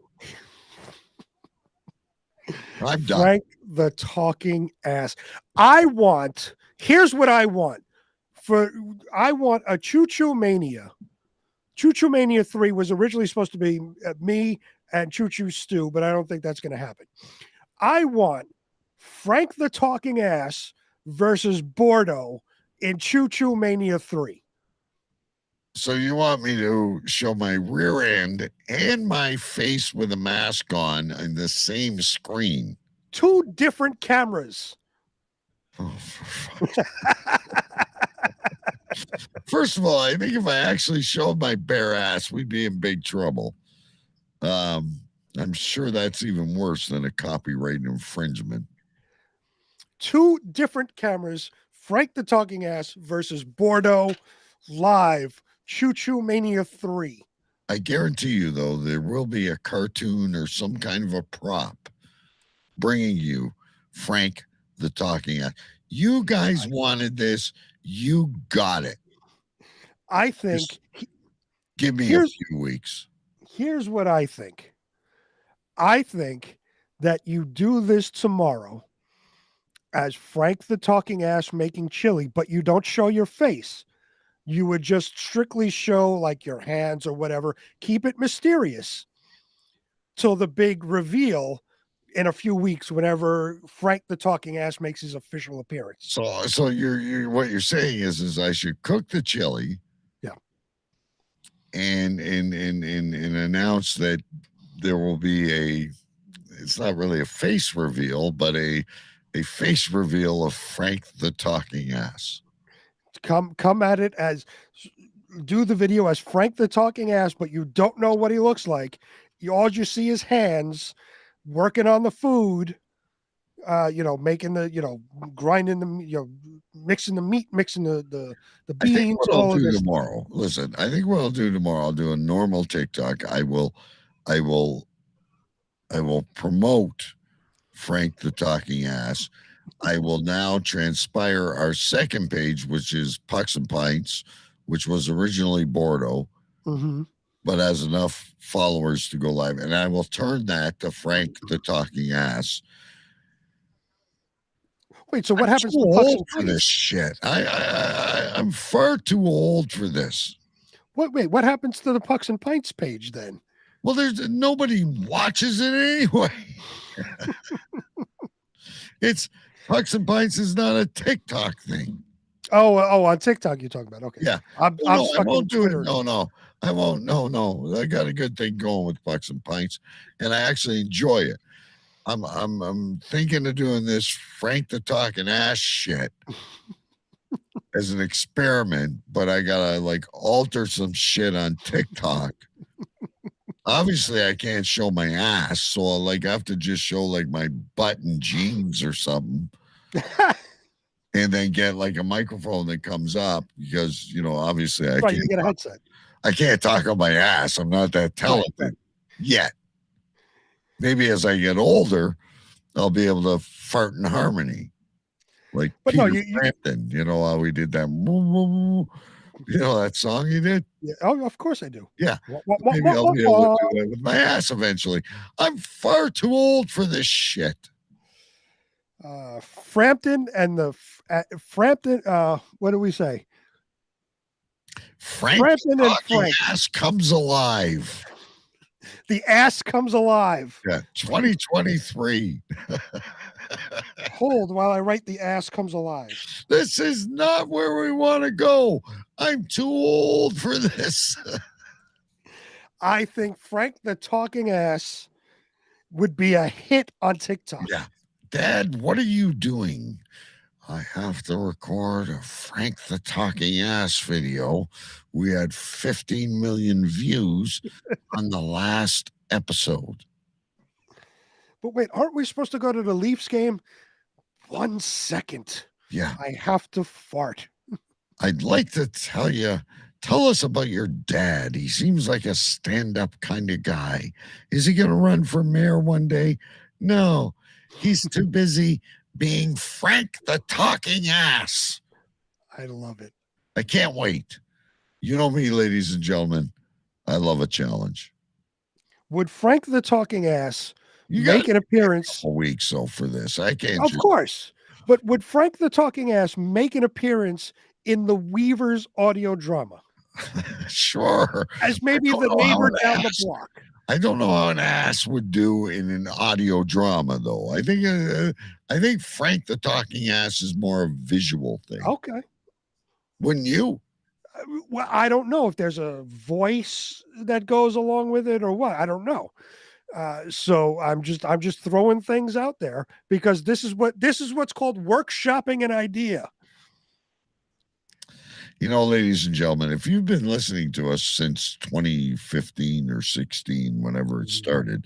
[SPEAKER 3] I'm done.
[SPEAKER 4] Frank the Talking Ass. Here's what I want. I want a Choo Choo Mania. Choo Choo Mania 3 was originally supposed to be me and Choo Choo Stu, but I don't think that's going to happen. I want Frank the Talking Ass versus Bordeaux in Choo Choo Mania 3.
[SPEAKER 3] So you want me to show my rear end and my face with a mask on the same screen?
[SPEAKER 4] Two different cameras.
[SPEAKER 3] Oh, for fuck's First of all, I think if I actually showed my bare ass, we'd be in big trouble. I'm sure that's even worse than a copyright infringement.
[SPEAKER 4] Two different cameras, Frank the Talking Ass versus Bordeaux live, Choo Choo Mania 3.
[SPEAKER 3] I guarantee you, though, there will be a cartoon or some kind of a prop bringing you Frank the Talking Ass. You guys wanted this. You got it.
[SPEAKER 4] I think.
[SPEAKER 3] Give me a few weeks.
[SPEAKER 4] Here's what I think. I think that you do this tomorrow as Frank the Talking Ass making chili, but you don't show your face. You would just strictly show like your hands or whatever. Keep it mysterious till the big reveal in a few weeks, whenever Frank the Talking Ass makes his official appearance.
[SPEAKER 3] So you're what you're saying is I should cook the chili.
[SPEAKER 4] Yeah.
[SPEAKER 3] And announce that there will be it's not really a face reveal, but a face reveal of Frank the Talking Ass.
[SPEAKER 4] Come at it do the video as Frank the Talking Ass, but you don't know what he looks like. All you see is hands working on the food, making the, grinding the, mixing the meat, mixing the beans.
[SPEAKER 3] I think what I'll do tomorrow. Listen, I think what I'll do tomorrow, I'll do a normal TikTok. I will promote Frank the Talking Ass. I will now transpire our second page, which is Pucks and Pints, which was originally Bordeaux, but has enough followers to go live. And I will turn that to Frank the Talking Ass.
[SPEAKER 4] Wait, so what happens
[SPEAKER 3] to
[SPEAKER 4] Pucks
[SPEAKER 3] and for this shit? I'm far too old for this.
[SPEAKER 4] What happens to the Pucks and Pints page then?
[SPEAKER 3] Well, there's nobody watches it anyway. It's Pucks and Pints is not a TikTok thing.
[SPEAKER 4] Oh, on TikTok you're talking about. Okay.
[SPEAKER 3] Yeah.
[SPEAKER 4] I'm
[SPEAKER 3] I
[SPEAKER 4] stuck
[SPEAKER 3] won't
[SPEAKER 4] in
[SPEAKER 3] do it.
[SPEAKER 4] Twitter.
[SPEAKER 3] No. I won't. No. I got a good thing going with Pucks and Pints, and I actually enjoy it. I'm thinking of doing this Frank the Talking Ass shit as an experiment, but I gotta like alter some shit on TikTok. Obviously, I can't show my ass, so I'll like have to just show like my butt and jeans or something. And then get like a microphone that comes up because obviously I
[SPEAKER 4] Right,
[SPEAKER 3] can't
[SPEAKER 4] you get a headset.
[SPEAKER 3] I can't talk on my ass. I'm not that talented yet. Maybe as I get older, I'll be able to fart in harmony. Like
[SPEAKER 4] But
[SPEAKER 3] Peter
[SPEAKER 4] no,
[SPEAKER 3] Frampton, you know how we did that. You know that song he did?
[SPEAKER 4] Yeah, oh, of course I do.
[SPEAKER 3] Yeah.
[SPEAKER 4] Wah,
[SPEAKER 3] Maybe
[SPEAKER 4] wah,
[SPEAKER 3] I'll
[SPEAKER 4] wah,
[SPEAKER 3] be able
[SPEAKER 4] wah.
[SPEAKER 3] to do that with my ass eventually. I'm far too old for this shit.
[SPEAKER 4] Frampton and the Frampton. What do we say?
[SPEAKER 3] Frampton
[SPEAKER 4] and Frank.
[SPEAKER 3] Ass comes alive.
[SPEAKER 4] The ass comes alive.
[SPEAKER 3] Yeah, 2023.
[SPEAKER 4] Hold while I write the ass comes alive.
[SPEAKER 3] This is not where we want to go. I'm too old for this.
[SPEAKER 4] I think Frank the Talking Ass would be a hit on TikTok.
[SPEAKER 3] Yeah. Dad, what are you doing? I have to record a Frank the Talking Ass video. We had 15 million views on the last episode.
[SPEAKER 4] But wait, aren't we supposed to go to the Leafs game? 1 second.
[SPEAKER 3] Yeah.
[SPEAKER 4] I have to fart.
[SPEAKER 3] I'd like to tell us about your dad. He seems like a stand-up kind of guy. Is he going to run for mayor one day? No, he's too busy being Frank the Talking Ass.
[SPEAKER 4] I love it.
[SPEAKER 3] I can't wait. You know me, ladies and gentlemen. I love a challenge.
[SPEAKER 4] Would Frank the Talking Ass make an appearance?
[SPEAKER 3] A week so for this. I can't.
[SPEAKER 4] Of course. But would Frank the Talking Ass make an appearance in the Weavers audio drama?
[SPEAKER 3] Sure.
[SPEAKER 4] As maybe the neighbor down the block.
[SPEAKER 3] I don't know how an ass would do in an audio drama, though. I think Frank the Talking Ass is more a visual thing.
[SPEAKER 4] Okay.
[SPEAKER 3] Wouldn't you?
[SPEAKER 4] Well, I don't know if there's a voice that goes along with it or what. I don't know. So I'm just throwing things out there because this is what's called workshopping an idea.
[SPEAKER 3] Ladies and gentlemen, if you've been listening to us since 2015 or 16, whenever it started,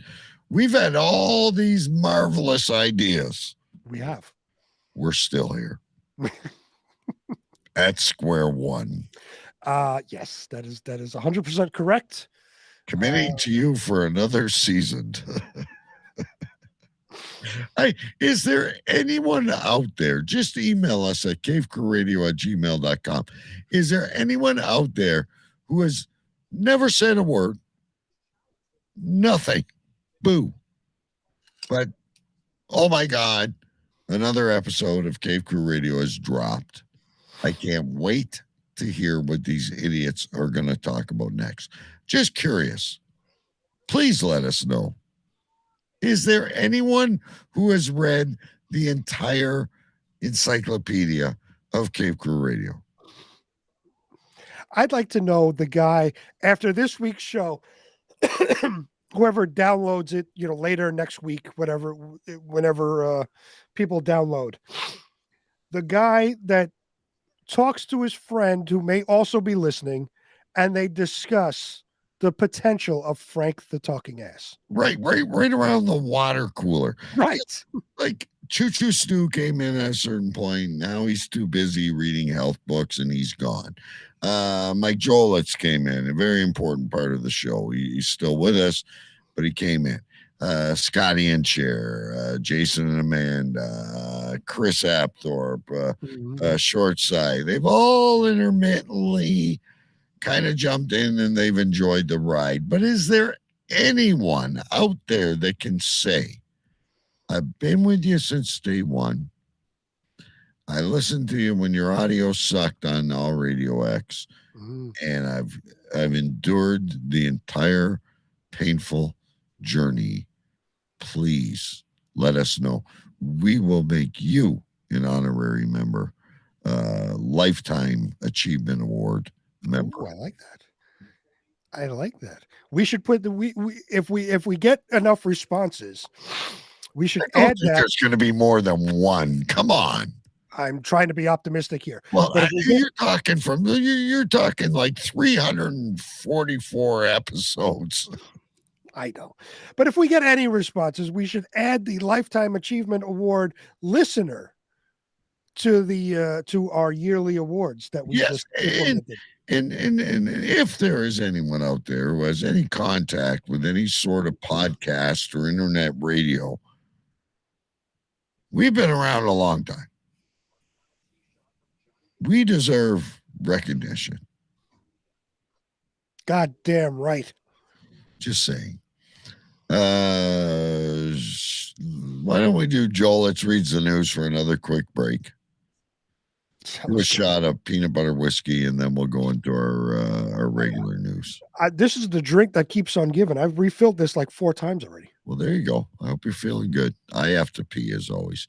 [SPEAKER 3] we've had all these marvelous ideas.
[SPEAKER 4] We have.
[SPEAKER 3] We're still here. At square one.
[SPEAKER 4] Yes, that is 100% correct.
[SPEAKER 3] Committing to you for another season. Is there anyone out there? Just email us at cavecrewradio@gmail.com. Is there anyone out there who has never said a word? Nothing. Boo. But, oh my God, another episode of Cave Crew Radio has dropped. I can't wait to hear what these idiots are going to talk about next. Just curious. Please let us know. Is there anyone who has read the entire encyclopedia of Cave Crew Radio?
[SPEAKER 4] I'd like to know the guy after this week's show, whoever downloads it, later next week, whenever people download, the guy that talks to his friend who may also be listening, and they discuss the potential of Frank the Talking Ass.
[SPEAKER 3] Right around the water cooler.
[SPEAKER 4] Right.
[SPEAKER 3] Like Choo Choo Stu came in at a certain point. Now he's too busy reading health books and he's gone. Mike Jolitz came in, a very important part of the show. He's still with us, but he came in. Scotty and Chair, Jason and Amanda, Chris Apthorpe, Short Side. They've all intermittently kind of jumped in and they've enjoyed the ride. But is there anyone out there that can say, I've been with you since day one. I listened to you when your audio sucked on All Radio X, and I've endured the entire painful journey. Please let us know. We will make you an honorary member Lifetime Achievement Award member.
[SPEAKER 4] Ooh, I like that. I like that. We should put if we get enough responses, we should
[SPEAKER 3] I don't
[SPEAKER 4] add
[SPEAKER 3] think
[SPEAKER 4] that.
[SPEAKER 3] there's going to be more than one. Come on.
[SPEAKER 4] I'm trying to be optimistic here.
[SPEAKER 3] Well,
[SPEAKER 4] but
[SPEAKER 3] you're talking like 344 episodes.
[SPEAKER 4] I know. But if we get any responses, we should add the Lifetime Achievement Award listener to our yearly awards that we just implemented.
[SPEAKER 3] And if there is anyone out there who has any contact with any sort of podcast or internet radio, we've been around a long time. We deserve recognition.
[SPEAKER 4] God damn right.
[SPEAKER 3] Just saying. Why don't we do Joel? Let's read the news for another quick break. Do a shot of peanut butter whiskey, and then we'll go into our regular news.
[SPEAKER 4] This is the drink that keeps on giving. I've refilled this like 4 times already.
[SPEAKER 3] Well, there you go. I hope you're feeling good. I have to pee as always.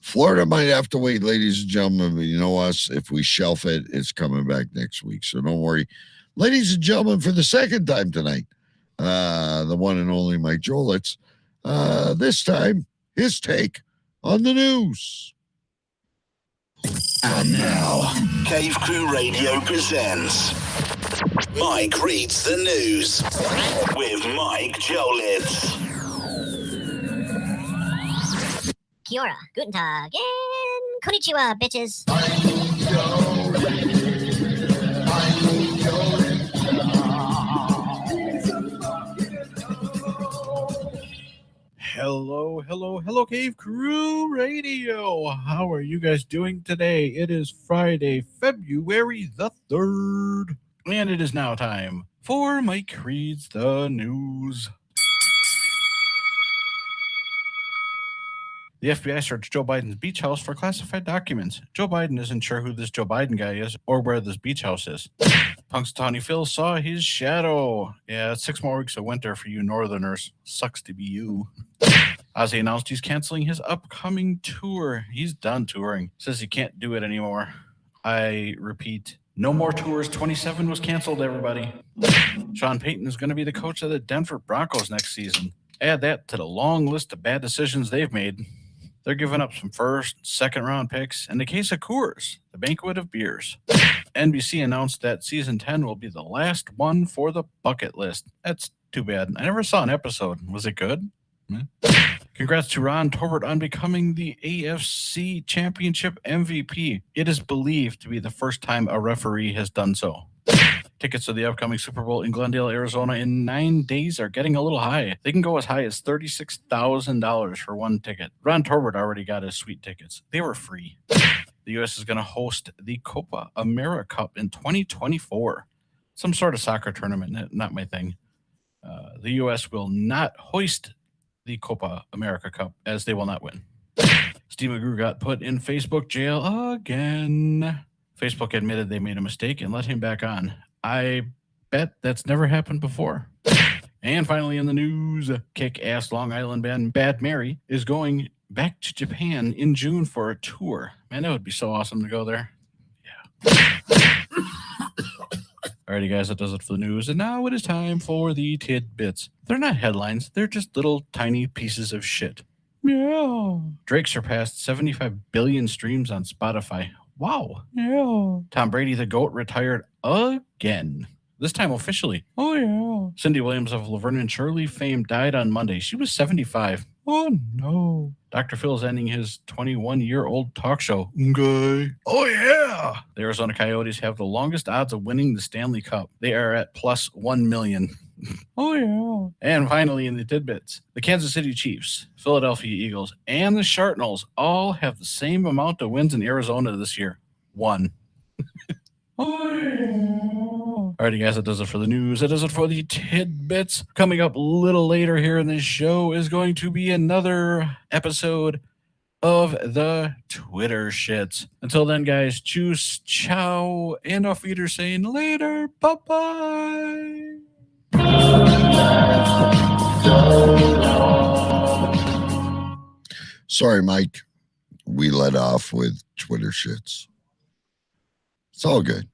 [SPEAKER 3] Florida might have to wait, ladies and gentlemen, but you know us. If we shelf it, it's coming back next week. So don't worry. Ladies and gentlemen, for the second time tonight, the one and only Mike Jolitz. This time, his take on the news.
[SPEAKER 2] And now, Cave Crew Radio presents Mike Reads the News with Mike Jolitz.
[SPEAKER 15] Kia ora, guten tag, and konnichiwa, bitches.
[SPEAKER 14] Hello, Cave Crew Radio. How are you guys doing today? It is Friday, February the 3rd, and it is now time for Mike Reads the News. The FBI searched Joe Biden's beach house for classified documents. Joe Biden isn't sure who this Joe Biden guy is or where this beach house is. Punxsutawney Phil saw his shadow. Yeah, it's 6 more weeks of winter for you northerners. Sucks to be you. Ozzy announced he's canceling his upcoming tour. He's done touring. Says he can't do it anymore. I repeat, no more tours. 27 was canceled, everybody. Sean Payton is going to be the coach of the Denver Broncos next season. Add that to the long list of bad decisions they've made. They're giving up some first, second-round picks, and the case of Coors, the banquet of beers. NBC announced that season 10 will be the last one for the bucket list. That's too bad. I never saw an episode. Was it good? Congrats to Ron Torbert on becoming the AFC Championship MVP. It is believed to be the first time a referee has done so. Tickets to the upcoming Super Bowl in Glendale, Arizona in 9 days are getting a little high. They can go as high as $36,000 for one ticket. Ron Torbert already got his sweet tickets. They were free. The U.S. is going to host the Copa America Cup in 2024. Some sort of soccer tournament, not my thing. The U.S. will not hoist the Copa America Cup as they will not win. Steve McGrew got put in Facebook jail again. Facebook admitted they made a mistake and let him back on. I bet that's never happened before. And finally in the news, kick-ass Long Island band Bad Mary is going back to Japan in June for a tour. Man, that would be so awesome to go there. Yeah. Alrighty, guys, that does it for the news. And now it is time for the tidbits. They're not headlines. They're just little tiny pieces of shit. Yeah. Drake surpassed 75 billion streams on Spotify. Wow. Yeah. Tom Brady, the GOAT, retired again. This time officially. Oh, yeah. Cindy Williams of Laverne and Shirley fame died on Monday. She was 75. Oh, no. Dr. Phil is ending his 21-year-old talk show. Okay. Oh, yeah. The Arizona Coyotes have the longest odds of winning the Stanley Cup. They are at plus 1 million. Oh, yeah. And finally, in the tidbits, the Kansas City Chiefs, Philadelphia Eagles, and the Sharpnels all have the same amount of wins in Arizona this year. 1. Oh, yeah. Alrighty, guys, that does it for the news. That does it for the tidbits. Coming up a little later here in this show is going to be another episode of the Twitter shits. Until then, guys, choose, ciao, and auf Wiedersehen later. Bye-bye.
[SPEAKER 3] Sorry, Mike. We let off with Twitter shits. It's all good.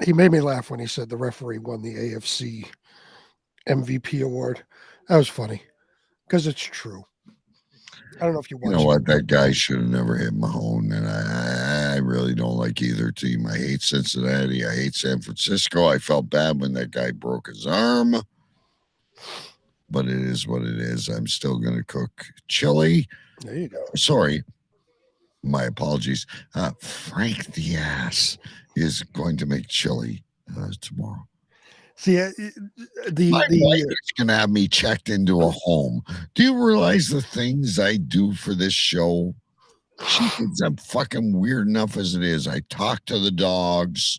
[SPEAKER 4] He made me laugh when he said the referee won the AFC MVP award. That was funny because it's true. I don't know if you
[SPEAKER 3] You
[SPEAKER 4] watch.
[SPEAKER 3] know what? That guy should have never hit Mahone, and I really don't like either team. I hate Cincinnati. I hate San Francisco. I felt bad when that guy broke his arm, but it is what it is. I'm still going to cook chili.
[SPEAKER 4] There you go.
[SPEAKER 3] Sorry. My apologies. Frank the Ass is going to make chili tomorrow.
[SPEAKER 4] See,
[SPEAKER 3] My wife is going to have me checked into a home. Do you realize the things I do for this show? She thinks I'm fucking weird enough as it is. I talk to the dogs.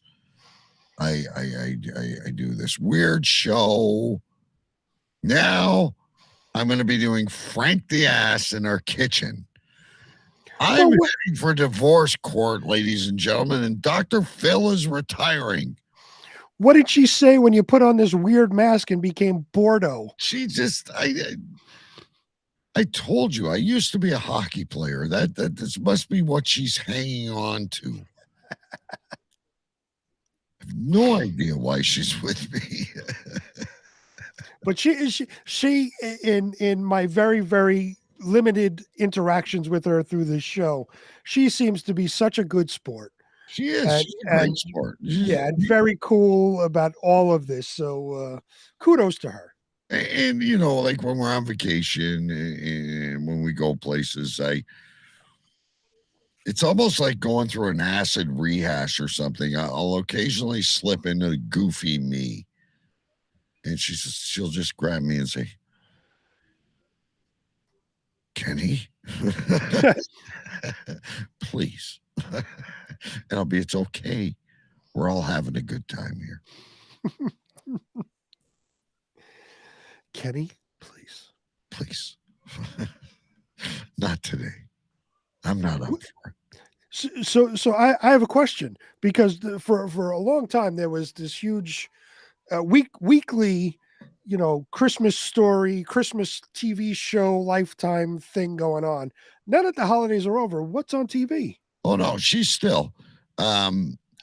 [SPEAKER 3] I do this weird show. Now I'm going to be doing Frank the Ass in our kitchen. I'm heading for divorce court, ladies and gentlemen, and Dr. Phil is retiring.
[SPEAKER 4] What did she say when you put on this weird mask and became Bordeaux?
[SPEAKER 3] She just, I told you, I used to be a hockey player. This must be what she's hanging on to. I have no idea why she's with me.
[SPEAKER 4] But she in my very, very limited interactions with her through this show, she seems to be such a good sport.
[SPEAKER 3] She is. She's a great sport.
[SPEAKER 4] Yeah, and very cool about all of this. So kudos to her.
[SPEAKER 3] And you know, like when we're on vacation and when we go places, it's almost like going through an acid rehash or something. I'll occasionally slip into goofy me. And she'll just grab me and say, Kenny, please. And I'll be, it's okay. We're all having a good time here.
[SPEAKER 4] Kenny, please.
[SPEAKER 3] Please. Not today. I'm not up for it.
[SPEAKER 4] So I have a question because for a long time there was this huge weekly, Christmas story, Christmas TV show, Lifetime thing going on. Now that the holidays are over, what's on TV?
[SPEAKER 3] Oh no, she's still.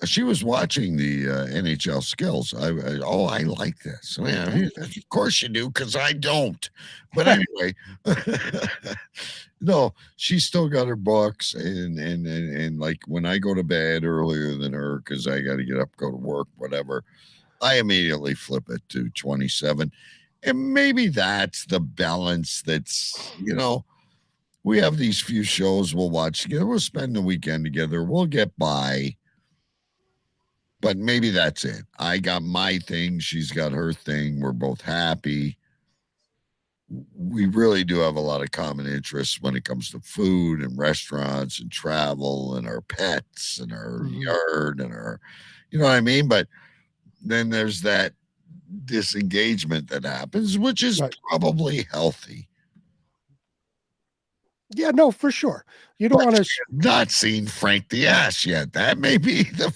[SPEAKER 3] She was watching the NHL skills. I like this. Yeah, of course you do, because I don't. But anyway, no, she's still got her books, and like when I go to bed earlier than her because I got to get up, go to work, whatever, I immediately flip it to 27, and maybe that's the balance. That's we have these few shows we'll watch together. We'll spend the weekend together. We'll get by. But maybe that's it. I got my thing. She's got her thing. We're both happy. We really do have a lot of common interests when it comes to food and restaurants and travel and our pets and our yard and our, you know what I mean? But then there's that disengagement that happens, which is probably healthy.
[SPEAKER 4] Yeah, no, for sure. You don't want to
[SPEAKER 3] not seen Frank the Ass yet. That may be the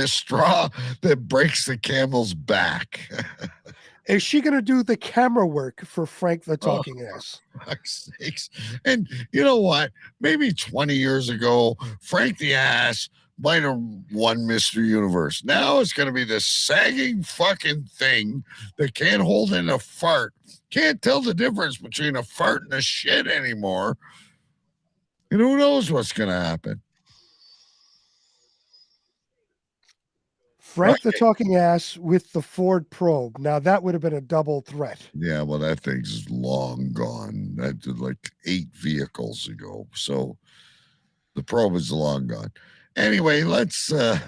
[SPEAKER 3] straw that breaks the camel's back.
[SPEAKER 4] Is she going to do the camera work for Frank the Talking Ass?
[SPEAKER 3] For fuck's sakes. And you know what? Maybe 20 years ago, Frank the Ass might have won Mr. Universe. Now it's going to be this sagging fucking thing that can't hold in a fart. Can't tell the difference between a fart and a shit anymore. And who knows what's going to happen?
[SPEAKER 4] Frank the Talking Ass with the Ford Probe. Now, that would have been a double threat.
[SPEAKER 3] Yeah, well, that thing's long gone. That did like 8 vehicles ago. So the Probe is long gone. Anyway, let's at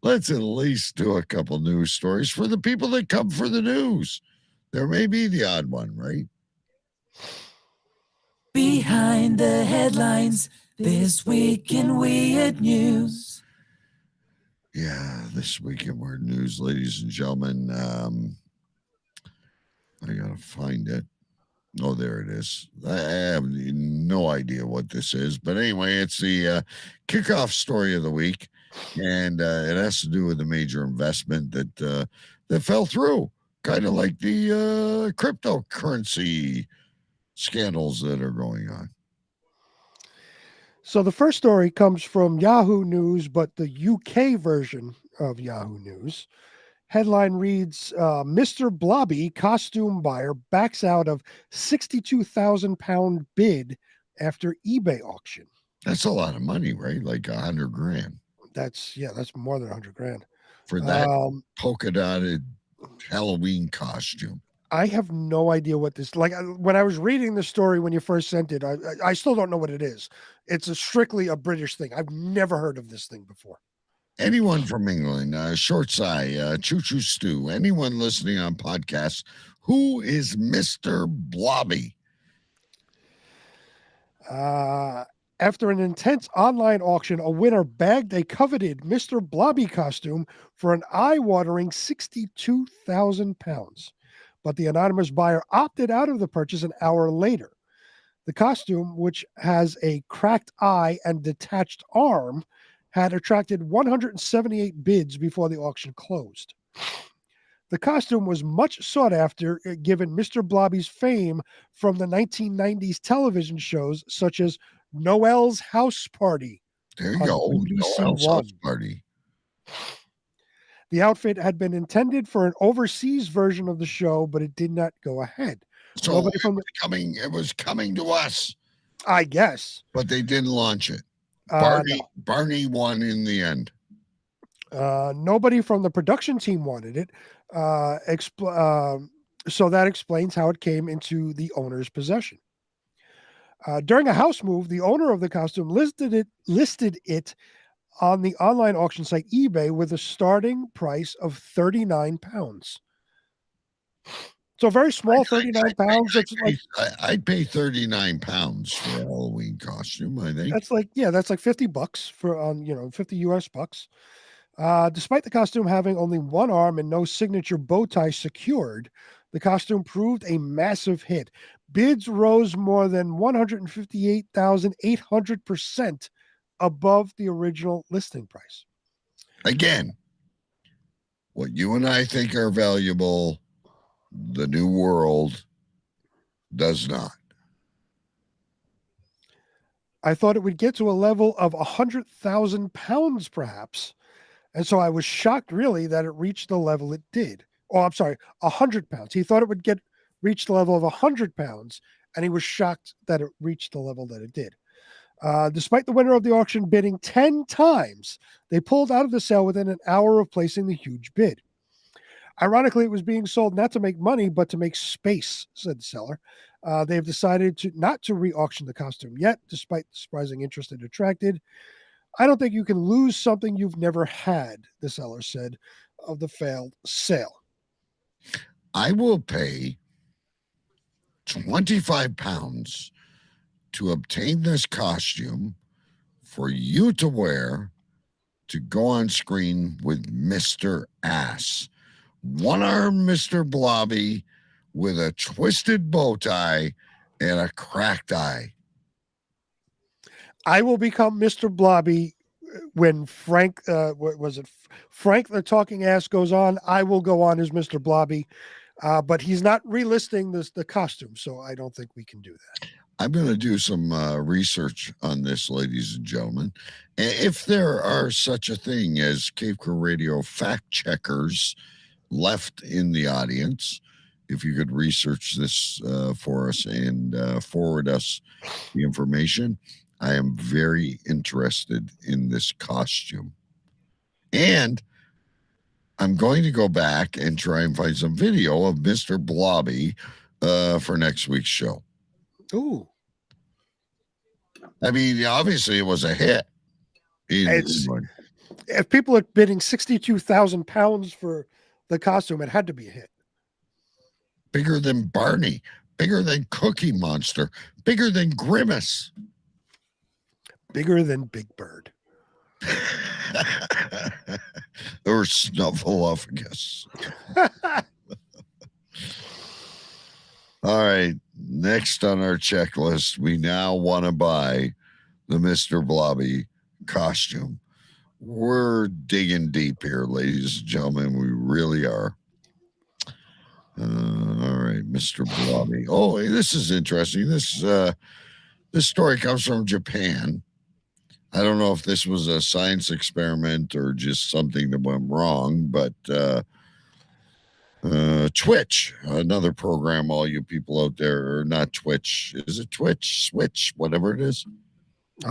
[SPEAKER 3] least do a couple news stories for the people that come for the news. There may be the odd one, right?
[SPEAKER 16] Behind the headlines this week in Weird News.
[SPEAKER 3] Yeah, this week in Weird News, ladies and gentlemen. I gotta find it. Oh, there it is. I have no idea what this is, but anyway, it's the kickoff story of the week, and it has to do with a major investment that fell through. Kind of like the cryptocurrency scandals that are going on.
[SPEAKER 4] So the first story comes from Yahoo News, but the UK version of Yahoo News. Headline reads, Mr. Blobby, costume buyer, backs out of £62,000 bid after eBay auction.
[SPEAKER 3] That's a lot of money, right? Like $100,000
[SPEAKER 4] That's more than $100,000
[SPEAKER 3] for that polka dotted Halloween costume.
[SPEAKER 4] I have no idea what this when I was reading the story when you first sent it. I still don't know what it is. It's strictly a British thing. I've never heard of this thing before.
[SPEAKER 3] Anyone from England, Short Sigh, Choo Choo Stew, anyone listening on podcasts, who is Mr. Blobby?
[SPEAKER 4] After an intense online auction, a winner bagged a coveted Mr. Blobby costume for an eye-watering £62,000. But the anonymous buyer opted out of the purchase an hour later. The costume, which has a cracked eye and detached arm, had attracted 178 bids before the auction closed. The costume was much sought after, given Mr. Blobby's fame from the 1990s television shows such as Noel's House Party.
[SPEAKER 3] There you go, Noel's House Party.
[SPEAKER 4] The outfit had been intended for an overseas version of the show, but it did not go ahead.
[SPEAKER 3] So it was coming to us,
[SPEAKER 4] I guess,
[SPEAKER 3] but they didn't launch it. Barney won in the end.
[SPEAKER 4] Nobody from the production team wanted it. So that explains how it came into the owner's possession. During a house move, the owner of the costume listed it on the online auction site eBay with a starting price of £39. So very small, £39.
[SPEAKER 3] I'd pay £39 for a Halloween costume. I think
[SPEAKER 4] that's like $50 for 50 US bucks. Despite the costume having only one arm and no signature bow tie secured, the costume proved a massive hit. Bids rose more than 158,800% above the original listing price.
[SPEAKER 3] Again, what you and I think are valuable, the new world does not.
[SPEAKER 4] I thought it would get to a level of £100,000 perhaps. And so I was shocked really that it reached the level it did. Oh, I'm sorry, £100. He thought it would reach the level of £100, and he was shocked that it reached the level that it did. Despite the winner of the auction bidding 10 times, they pulled out of the sale within an hour of placing the huge bid. Ironically, it was being sold not to make money, but to make space, said the seller. They've decided not to re-auction the costume yet, despite the surprising interest it attracted. I don't think you can lose something you've never had, the seller said of the failed sale.
[SPEAKER 3] I will pay £25 to obtain this costume for you to wear to go on screen with Mr. Ass. One-armed Mr. Blobby with a twisted bow tie and a cracked eye.
[SPEAKER 4] I will become Mr. Blobby when Frank, Frank the Talking Ass goes on. I will go on as Mr. Blobby, but he's not relisting the costume, so I don't think we can do that.
[SPEAKER 3] I'm going to do some research on this, ladies and gentlemen. If there are such a thing as Cape Crew Radio fact checkers left in the audience, if you could research this for us and forward us the information, I am very interested in this costume. And I'm going to go back and try and find some video of Mr. Blobby for next week's show.
[SPEAKER 4] Ooh.
[SPEAKER 3] I mean, obviously it was a hit.
[SPEAKER 4] If people are bidding £62,000 for the costume, it had to be a hit.
[SPEAKER 3] Bigger than Barney, bigger than Cookie Monster, bigger than Grimace.
[SPEAKER 4] Bigger than Big Bird.
[SPEAKER 3] Or Snuffleupagus. All right. Next on our checklist, we now want to buy the Mr. Blobby costume. We're digging deep here, ladies and gentlemen. We really are. All right, Mr. Blobby. Oh, this is interesting. This story comes from Japan. I don't know if this was a science experiment or just something that went wrong, but Twitch, another program, all you people out there, or not Twitch. Is it Twitch, Switch, whatever it is?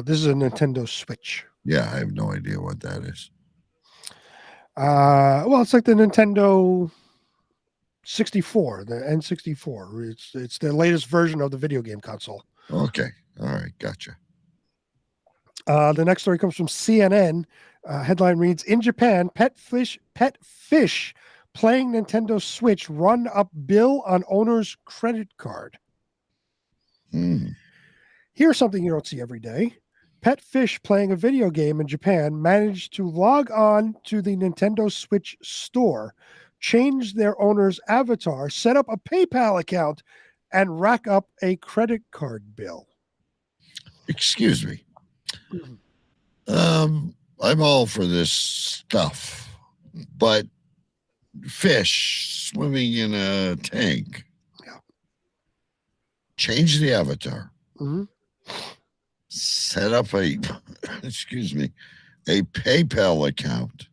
[SPEAKER 4] This is a Nintendo Switch.
[SPEAKER 3] Yeah, I have no idea what that is.
[SPEAKER 4] Well, it's like the Nintendo 64, the N64. It's the latest version of the video game console.
[SPEAKER 3] Okay. All right. Gotcha.
[SPEAKER 4] The next story comes from CNN. Headline reads, in Japan, pet fish playing Nintendo Switch run up bill on owner's credit card. Here's something you don't see every day. Pet fish playing a video game in Japan managed to log on to the Nintendo Switch store, change their owner's avatar, set up a PayPal account, and rack up a credit card bill.
[SPEAKER 3] Excuse me. I'm all for this stuff, but fish swimming in a tank.
[SPEAKER 4] Yeah.
[SPEAKER 3] Change the avatar.
[SPEAKER 4] Mm-hmm.
[SPEAKER 3] Set up a, excuse me, a PayPal account.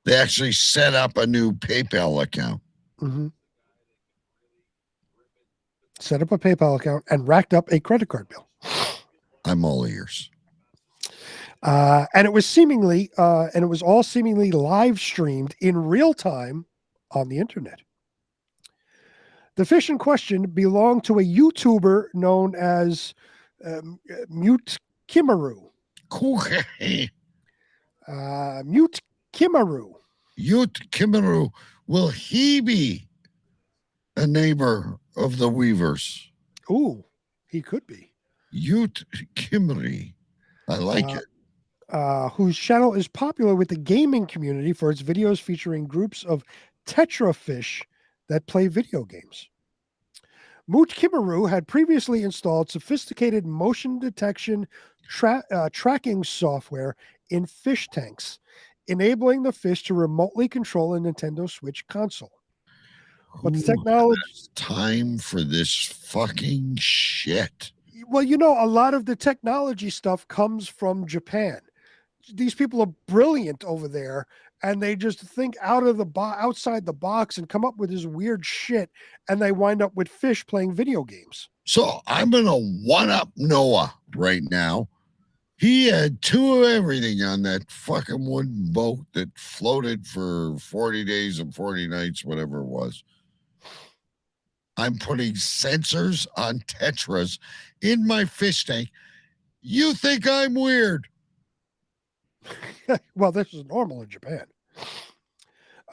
[SPEAKER 3] They actually set up a new PayPal account.
[SPEAKER 4] Mm-hmm. Set up a PayPal account and racked up a credit card bill.
[SPEAKER 3] I'm all ears.
[SPEAKER 4] And it was all seemingly live streamed in real time on the internet. The fish in question belonged to a YouTuber known as Mute Kimaru. Mute Kimaru.
[SPEAKER 3] Mute Kimaru. Will he be a neighbor of the Weavers?
[SPEAKER 4] Ooh, he could be.
[SPEAKER 3] Ute Kimri. I like it.
[SPEAKER 4] Whose channel is popular with the gaming community for its videos featuring groups of tetrafish that play video games. Moot Kimaru had previously installed sophisticated motion detection tracking software in fish tanks, enabling the fish to remotely control a Nintendo Switch console. But the technology...
[SPEAKER 3] Time for this fucking shit.
[SPEAKER 4] Well, a lot of the technology stuff comes from Japan. These people are brilliant over there, and they just think outside the box and come up with this weird shit, and they wind up with fish playing video games.
[SPEAKER 3] So I'm gonna one-up Noah right now. He had 2 of everything on that fucking wooden boat that floated for 40 days and 40 nights, whatever it was. I'm putting sensors on tetras in my fish tank. You think I'm weird?
[SPEAKER 4] Well, this is normal in Japan.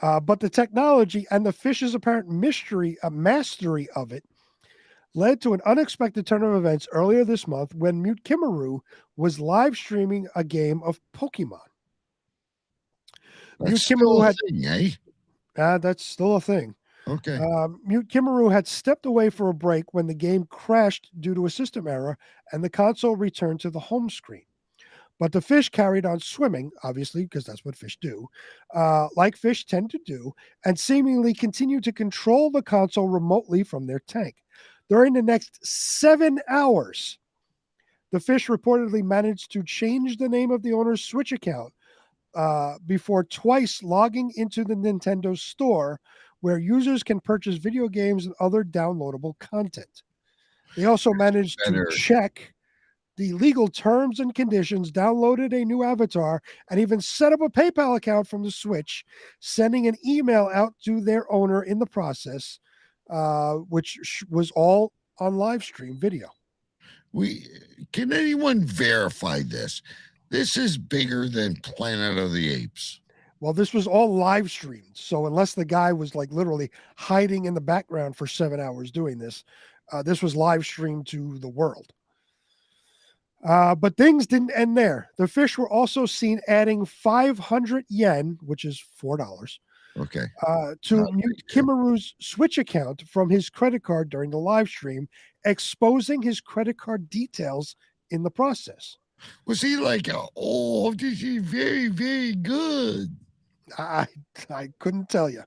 [SPEAKER 4] But the technology and the fish's apparent mastery of it led to an unexpected turn of events earlier this month when Mute Kimaru was live streaming a game of Pokemon.
[SPEAKER 3] That's still a thing, eh?
[SPEAKER 4] That's still a thing.
[SPEAKER 3] Okay.
[SPEAKER 4] Mute Kimaru had stepped away for a break when the game crashed due to a system error and the console returned to the home screen. But the fish carried on swimming, obviously, because that's what fish do, like fish tend to do, and seemingly continued to control the console remotely from their tank. During the next 7 hours, the fish reportedly managed to change the name of the owner's Switch account before twice logging into the Nintendo store, where users can purchase video games and other downloadable content. They also managed to check the legal terms and conditions, downloaded a new avatar, and even set up a PayPal account from the Switch, sending an email out to their owner in the process, which was all on live stream video.
[SPEAKER 3] Can anyone verify this? This is bigger than Planet of the Apes.
[SPEAKER 4] Well, this was all live streamed. So unless the guy was like literally hiding in the background for 7 hours doing this, this was live streamed to the world. But things didn't end there. The fish were also seen adding 500 yen, which is $4,
[SPEAKER 3] okay,
[SPEAKER 4] to Mute Kimaru's Switch account from his credit card during the live stream, exposing his credit card details in the process.
[SPEAKER 3] Was he like, oh, this is very, very good?
[SPEAKER 4] I couldn't tell you.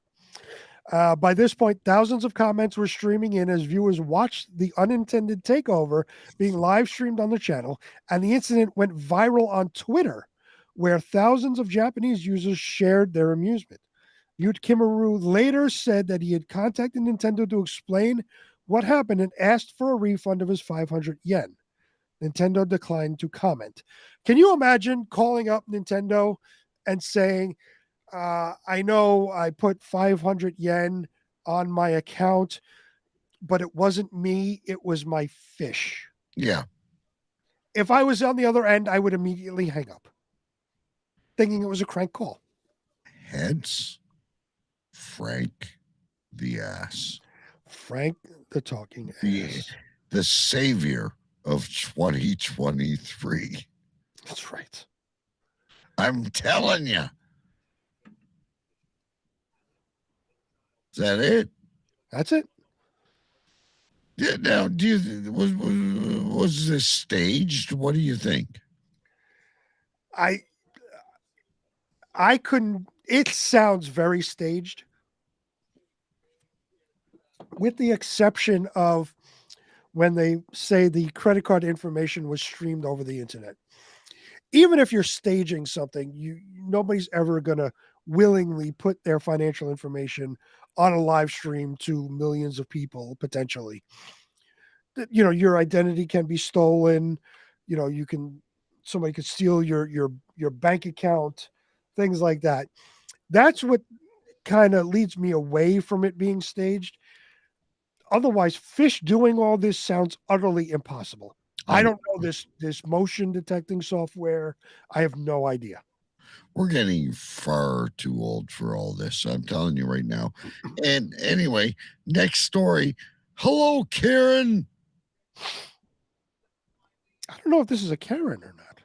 [SPEAKER 4] By this point, thousands of comments were streaming in as viewers watched the unintended takeover being live streamed on the channel, and the incident went viral on Twitter, where thousands of Japanese users shared their amusement. Yut Kimaru later said that he had contacted Nintendo to explain what happened and asked for a refund of his 500 yen. Nintendo declined to comment. Can you imagine calling up Nintendo and saying, I know I put 500 yen on my account, but it wasn't me, it was my fish.
[SPEAKER 3] Yeah.
[SPEAKER 4] If I was on the other end, I would immediately hang up, thinking it was a crank call.
[SPEAKER 3] Hence, Frank the ass.
[SPEAKER 4] Frank the talking ass.
[SPEAKER 3] The savior of 2023.
[SPEAKER 4] That's right.
[SPEAKER 3] I'm telling you. Is that it?
[SPEAKER 4] That's it.
[SPEAKER 3] Yeah, now, was this staged? What do you think?
[SPEAKER 4] I couldn't. It sounds very staged, with the exception of when they say the credit card information was streamed over the internet. Even if you're staging something, nobody's ever going to willingly put their financial information on a live stream to millions of people potentially. Your identity can be stolen. Somebody could steal your bank account, things like that. That's what kind of leads me away from it being staged. Otherwise, Fish doing all this sounds utterly impossible. I don't know this motion detecting software. I have no idea.
[SPEAKER 3] We're getting far too old for all this. I'm telling you right now. And anyway, next story. Hello, Karen.
[SPEAKER 4] I don't know if this is a Karen or not.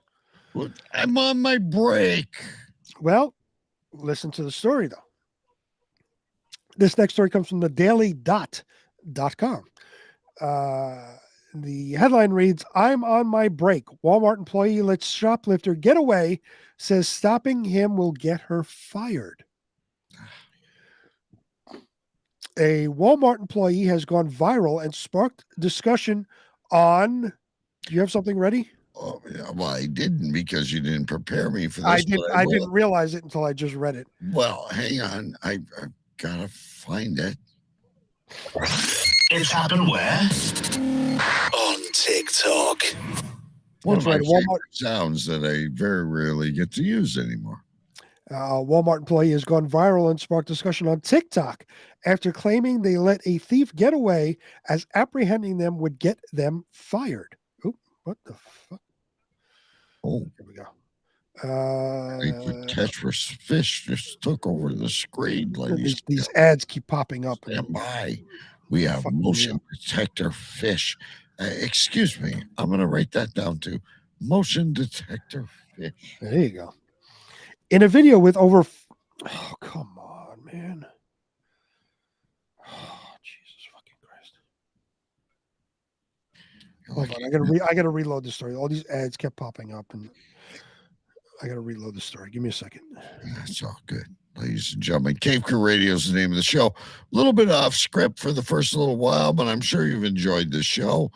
[SPEAKER 3] Well, I'm on my break.
[SPEAKER 4] Well, listen to the story, though. This next story comes from the daily.com. The headline reads, I'm on my break. Walmart employee lets shoplifter get away, says stopping him will get her fired. A Walmart employee has gone viral and sparked discussion on... Do you have something ready?
[SPEAKER 3] Oh, yeah, well, I didn't because you didn't prepare me for this.
[SPEAKER 4] I didn't realize it until I just read it.
[SPEAKER 3] Well, hang on. I've got to find it.
[SPEAKER 2] It's happened where? On TikTok.
[SPEAKER 3] One of my favorite sounds that I very rarely get to use anymore.
[SPEAKER 4] Walmart employee has gone viral and sparked discussion on TikTok after claiming they let a thief get away as apprehending them would get them fired. Oop, what the fuck?
[SPEAKER 3] Oh,
[SPEAKER 4] here we go.
[SPEAKER 3] The catch for fish just took over the screen, ladies.
[SPEAKER 4] These ads keep popping up.
[SPEAKER 3] Stand by. We have motion detector fish. Excuse me. I'm going to write that down too. Motion detector fish.
[SPEAKER 4] There you go. In a video with over... Oh, come on, man. Oh, Jesus fucking Christ. Hold on. I gotta reload the story. All these ads kept popping up, and I gotta reload the story. Give me a second.
[SPEAKER 3] That's all good. Ladies and gentlemen, Cave Crew Radio is the name of the show. A little bit off script for the first little while, but I'm sure you've enjoyed the show.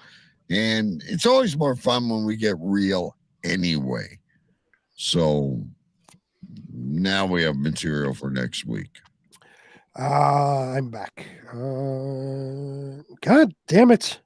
[SPEAKER 3] And it's always more fun when we get real anyway. So now we have material for next week.
[SPEAKER 4] I'm back. God damn it.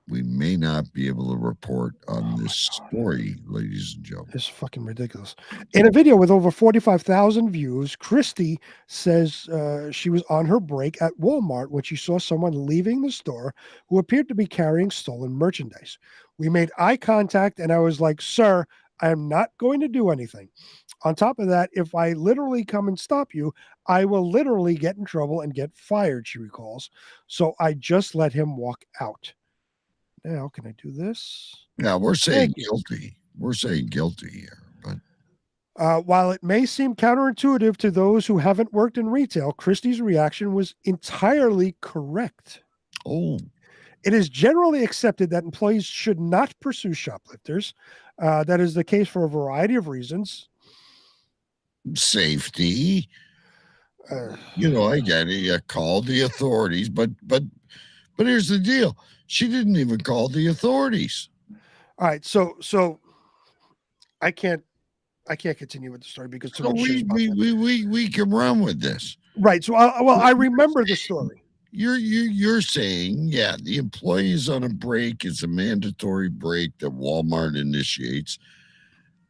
[SPEAKER 3] We may not be able to report on this story, ladies and gentlemen.
[SPEAKER 4] It's fucking ridiculous. In a video with over 45,000 views, Christy says she was on her break at Walmart when she saw someone leaving the store who appeared to be carrying stolen merchandise. We made eye contact and I was like, sir, I am not going to do anything. On top of that, if I literally come and stop you, I will literally get in trouble and get fired, she recalls. So I just let him walk out. Now, can I do this?
[SPEAKER 3] Yeah, we're saying guilty. We're saying guilty here. But
[SPEAKER 4] while it may seem counterintuitive to those who haven't worked in retail, Christie's reaction was entirely correct.
[SPEAKER 3] Oh.
[SPEAKER 4] It is generally accepted that employees should not pursue shoplifters. That is the case for a variety of reasons.
[SPEAKER 3] Safety. I get it. You called the authorities, but here's the deal: she didn't even call the authorities.
[SPEAKER 4] All right, so I can't continue with the story because too
[SPEAKER 3] So
[SPEAKER 4] much shit is about
[SPEAKER 3] we can run with this.
[SPEAKER 4] Right. So I remember the story.
[SPEAKER 3] You're saying, yeah, the employee is on a break. It's a mandatory break that Walmart initiates.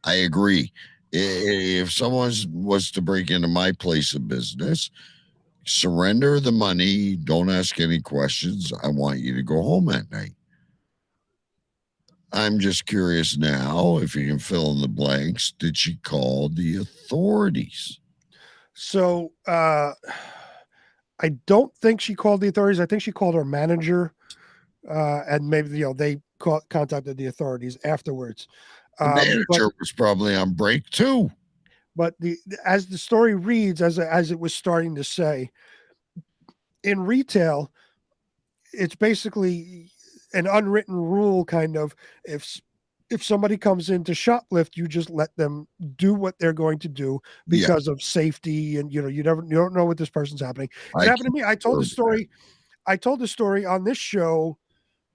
[SPEAKER 3] I agree. If someone was to break into my place of business, surrender the money. Don't ask any questions. I want you to go home at night. I'm just curious now if you can fill in the blanks. Did she call the authorities?
[SPEAKER 4] So I don't think she called the authorities. I think she called her manager, and maybe they contacted the authorities afterwards.
[SPEAKER 3] The manager was probably on break too.
[SPEAKER 4] But as the story reads, as it was starting to say, in retail, it's basically an unwritten rule, kind of. If somebody comes in to shoplift, you just let them do what they're going to do because of safety, and you don't know what this person's happening. It happened to me. I told the story. I told the story on this show,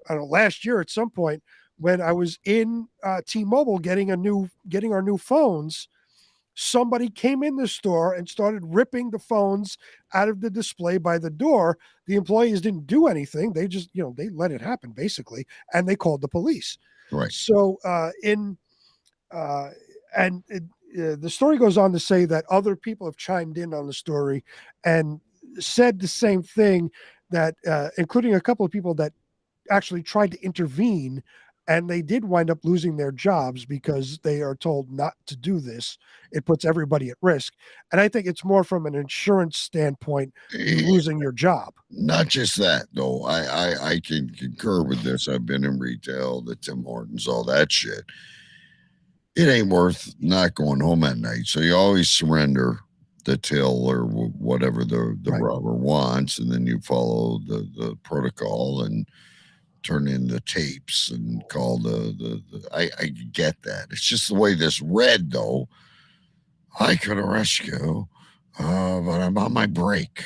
[SPEAKER 4] I don't know, last year at some point when I was in T-Mobile getting our new phones. Somebody came in the store and started ripping the phones out of the display by the door. The employees didn't do anything. They just, they let it happen basically, and they called the police.
[SPEAKER 3] Right.
[SPEAKER 4] So the story goes on to say that other people have chimed in on the story and said the same thing, that including a couple of people that actually tried to intervene, and they did wind up losing their jobs because they are told not to do this. It puts everybody at risk. And I think it's more from an insurance standpoint, losing your job.
[SPEAKER 3] Not just that, though. I can concur with this. I've been in retail, the Tim Hortons, all that shit. It ain't worth not going home at night. So you always surrender the till or whatever the robber wants, and then you follow the protocol and turn in the tapes and call I get that. It's just the way this read, though. I could arrest you, but I'm on my break.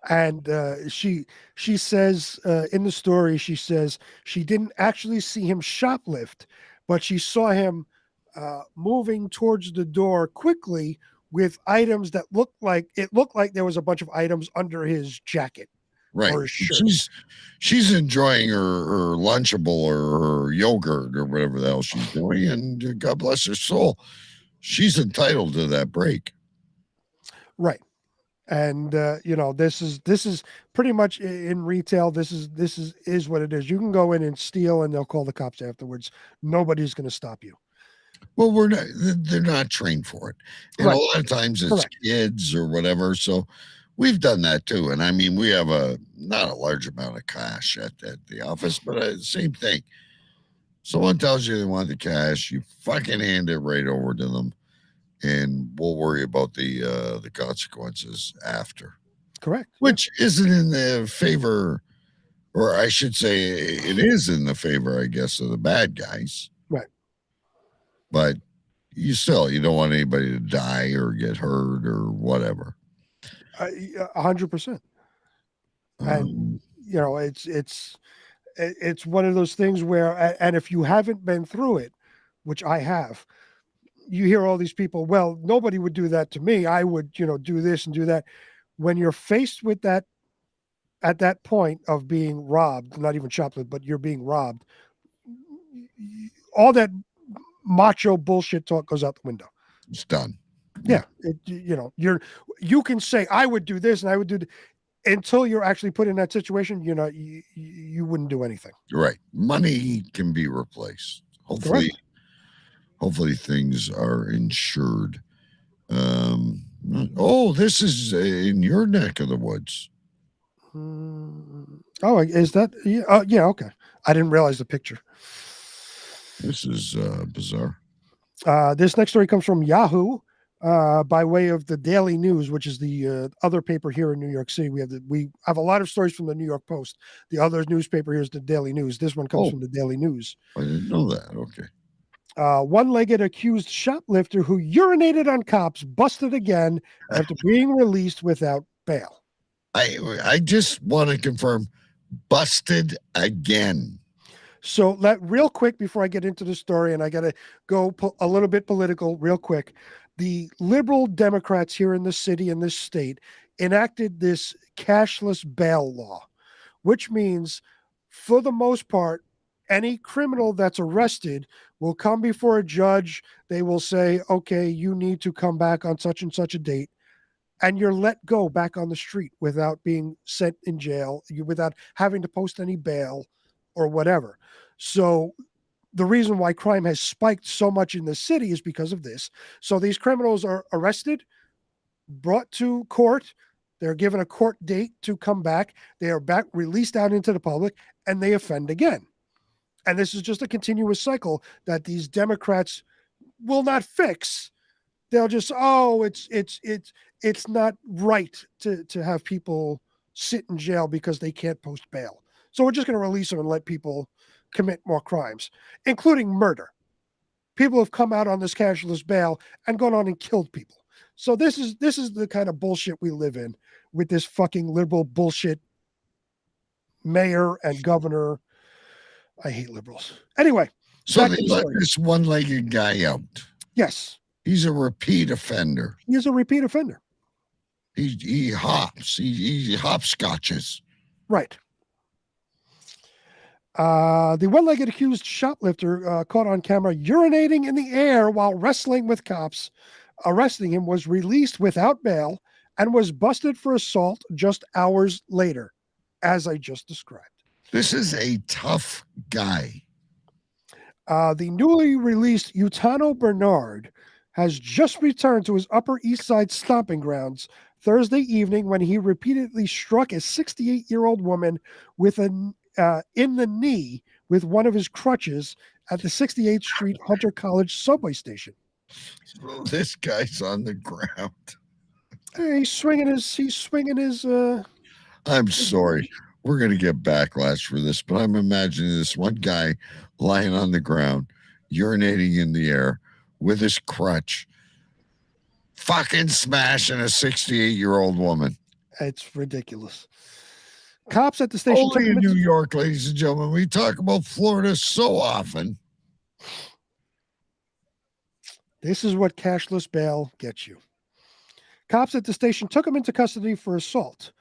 [SPEAKER 4] And she says in the story, she says she didn't actually see him shoplift, but she saw him moving towards the door quickly with items that looked like there was a bunch of items under his jacket.
[SPEAKER 3] Right.
[SPEAKER 4] Or his shirt.
[SPEAKER 3] She's enjoying her Lunchable or her yogurt or whatever the hell she's doing, and God bless her soul, she's entitled to that break.
[SPEAKER 4] Right. And this is pretty much in retail. This is what it is. You can go in and steal, and they'll call the cops afterwards. Nobody's going to stop you.
[SPEAKER 3] Well, they're not trained for it, and a lot of times it's kids or whatever. So we've done that too. And I mean, we have not a large amount of cash at the office, but same thing. Someone tells you they want the cash, you fucking hand it right over to them, and we'll worry about the consequences after.
[SPEAKER 4] Correct.
[SPEAKER 3] Which isn't in the favor, or I should say it is in the favor, I guess, of the bad guys.
[SPEAKER 4] Right.
[SPEAKER 3] But you don't want anybody to die or get hurt or whatever.
[SPEAKER 4] 100%. And it's one of those things where, and if you haven't been through it, which I have, you hear all these people, well, nobody would do that to me. I would, do this and do that. When you're faced with that, at that point of being robbed, not even shoplifted, but you're being robbed, all that macho bullshit talk goes out the window.
[SPEAKER 3] It's done.
[SPEAKER 4] Yeah. You can say, I would do this and I would do until you're actually put in that situation, you wouldn't do anything.
[SPEAKER 3] Right. Money can be replaced. Hopefully things are insured. This is in your neck of the woods.
[SPEAKER 4] Oh, is that? Yeah. Okay. I didn't realize the picture.
[SPEAKER 3] This is bizarre.
[SPEAKER 4] This next story comes from Yahoo by way of the Daily News, which is the other paper here in New York City. We have a lot of stories from the New York Post. The other newspaper here is the Daily News. This one comes from the Daily News.
[SPEAKER 3] I didn't know that. Okay.
[SPEAKER 4] One-legged accused shoplifter who urinated on cops busted again after being released without bail.
[SPEAKER 3] I just want to confirm, busted again.
[SPEAKER 4] So real quick before I get into the story, and I got to go a little bit political real quick. The liberal Democrats here in the city, in this state, enacted this cashless bail law, which means for the most part, any criminal that's arrested will come before a judge. They will say, okay, you need to come back on such and such a date. And you're let go back on the street without being sent in jail, without having to post any bail or whatever. So the reason why crime has spiked so much in the city is because of this. So these criminals are arrested, brought to court. They're given a court date to come back. They are back released out into the public, and they offend again. And this is just a continuous cycle that these Democrats will not fix. They'll just, it's not right to have people sit in jail because they can't post bail. So we're just going to release them and let people commit more crimes, including murder. People have come out on this cashless bail and gone on and killed people. So this is the kind of bullshit we live in with this fucking liberal bullshit mayor and governor. I hate liberals. Anyway,
[SPEAKER 3] so they let this one-legged guy out.
[SPEAKER 4] Yes.
[SPEAKER 3] He's a repeat offender.
[SPEAKER 4] He is a repeat offender.
[SPEAKER 3] He hops. He hopscotches.
[SPEAKER 4] Right. The one-legged accused shoplifter caught on camera urinating in the air while wrestling with cops arresting him was released without bail and was busted for assault just hours later, as I just described.
[SPEAKER 3] This is a tough guy.
[SPEAKER 4] The newly released Utano Bernard has just returned to his Upper East Side stomping grounds Thursday evening when he repeatedly struck a 68-year-old woman with in the knee with one of his crutches at the 68th Street Hunter College subway station.
[SPEAKER 3] So this guy's on the ground.
[SPEAKER 4] He's swinging his.
[SPEAKER 3] I'm sorry. We're going to get backlash for this, but I'm imagining this one guy lying on the ground, urinating in the air with his crutch, fucking smashing a 68-year-old woman.
[SPEAKER 4] It's ridiculous. Cops at the station.
[SPEAKER 3] Only in New York, ladies and gentlemen. We talk about Florida so often.
[SPEAKER 4] This is what cashless bail gets you. Cops at the station took him into custody for assault.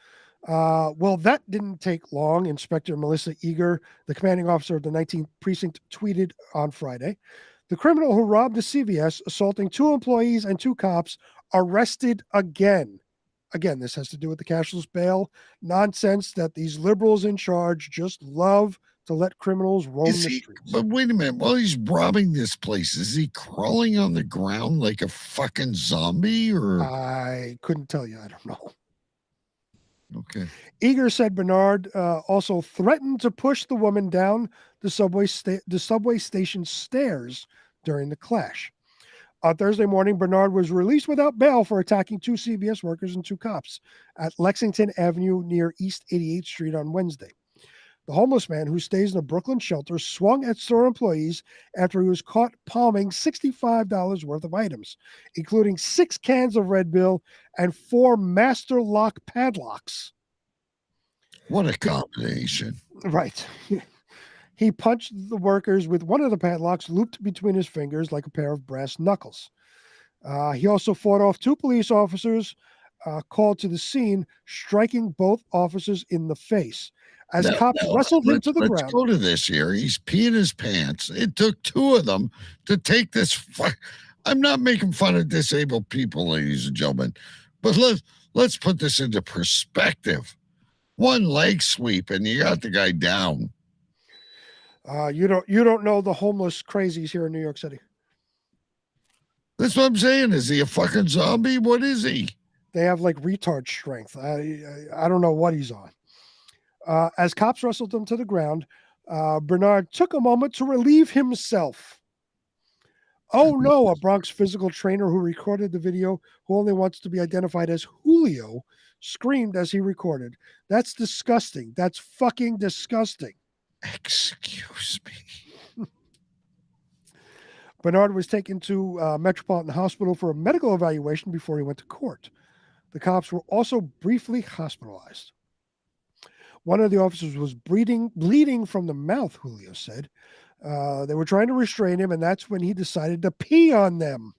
[SPEAKER 4] Well, that didn't take long. Inspector Melissa Eager, the commanding officer of the 19th precinct, tweeted on Friday. The criminal who robbed a CVS, assaulting 2 employees and 2 cops, arrested again. Again, this has to do with the cashless bail nonsense that these liberals in charge just love to let criminals roam the streets.
[SPEAKER 3] But wait a minute. While he's robbing this place, is he crawling on the ground like a fucking zombie? Or
[SPEAKER 4] I couldn't tell you. I don't know.
[SPEAKER 3] Okay.
[SPEAKER 4] Eager said Bernard also threatened to push the woman down the subway station stairs during the clash. On Thursday morning, Bernard was released without bail for attacking 2 CVS workers and 2 cops at Lexington Avenue near East 88th Street on Wednesday. The homeless man, who stays in a Brooklyn shelter, swung at store employees after he was caught palming $65 worth of items, including 6 cans of Red Bull and 4 master lock padlocks.
[SPEAKER 3] What a combination.
[SPEAKER 4] Right. He punched the workers with one of the padlocks looped between his fingers like a pair of brass knuckles. He also fought off 2 police officers called to the scene, striking both officers in the face. As cops wrestled him to the ground.
[SPEAKER 3] Let's go to this here. He's peeing his pants. It took 2 of them to take this. I'm not making fun of disabled people, ladies and gentlemen, but let's put this into perspective. 1 leg sweep and you got the guy down.
[SPEAKER 4] You don't know the homeless crazies here in New York City.
[SPEAKER 3] That's what I'm saying. Is he a fucking zombie? What is he?
[SPEAKER 4] They have like retard strength. I don't know what he's on. As cops wrestled him to the ground, Bernard took a moment to relieve himself. Oh no, a Bronx physical trainer who recorded the video, who only wants to be identified as Julio, screamed as he recorded. That's disgusting. That's fucking disgusting.
[SPEAKER 3] Excuse me.
[SPEAKER 4] Bernard was taken to Metropolitan Hospital for a medical evaluation before he went to court. The cops were also briefly hospitalized. One of the officers was bleeding from the mouth, Julio said. They were trying to restrain him, and that's when he decided to pee on them.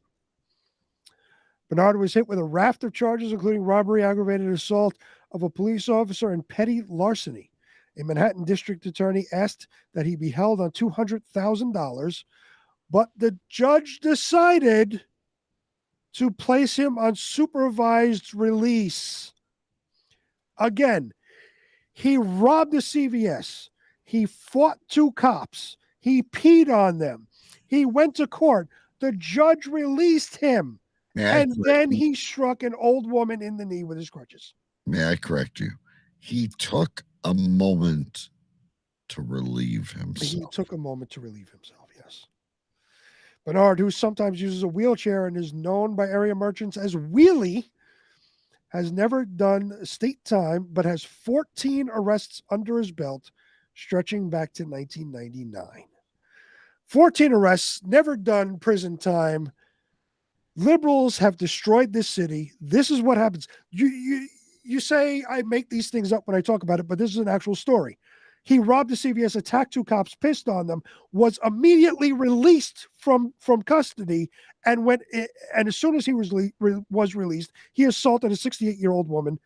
[SPEAKER 4] Bernard was hit with a raft of charges, including robbery, aggravated assault of a police officer, and petty larceny. A Manhattan district attorney asked that he be held on $200,000, but the judge decided to place him on supervised release. Again, he robbed a CVS. He fought two cops. He peed on them. He went to court. The judge released him. And then he struck an old woman in the knee with his crutches.
[SPEAKER 3] May I correct you? He took a moment to relieve himself.
[SPEAKER 4] He took a moment to relieve himself, yes. Bernard, who sometimes uses a wheelchair and is known by area merchants as Wheelie, has never done state time, but has 14 arrests under his belt, stretching back to 1999. 14 arrests, never done prison time. Liberals have destroyed this city. This is what happens. You say I make these things up when I talk about it, but this is an actual story. He robbed a CVS, attacked two cops, pissed on them, was immediately released from custody, and as soon as he was released, he assaulted a 68-year-old woman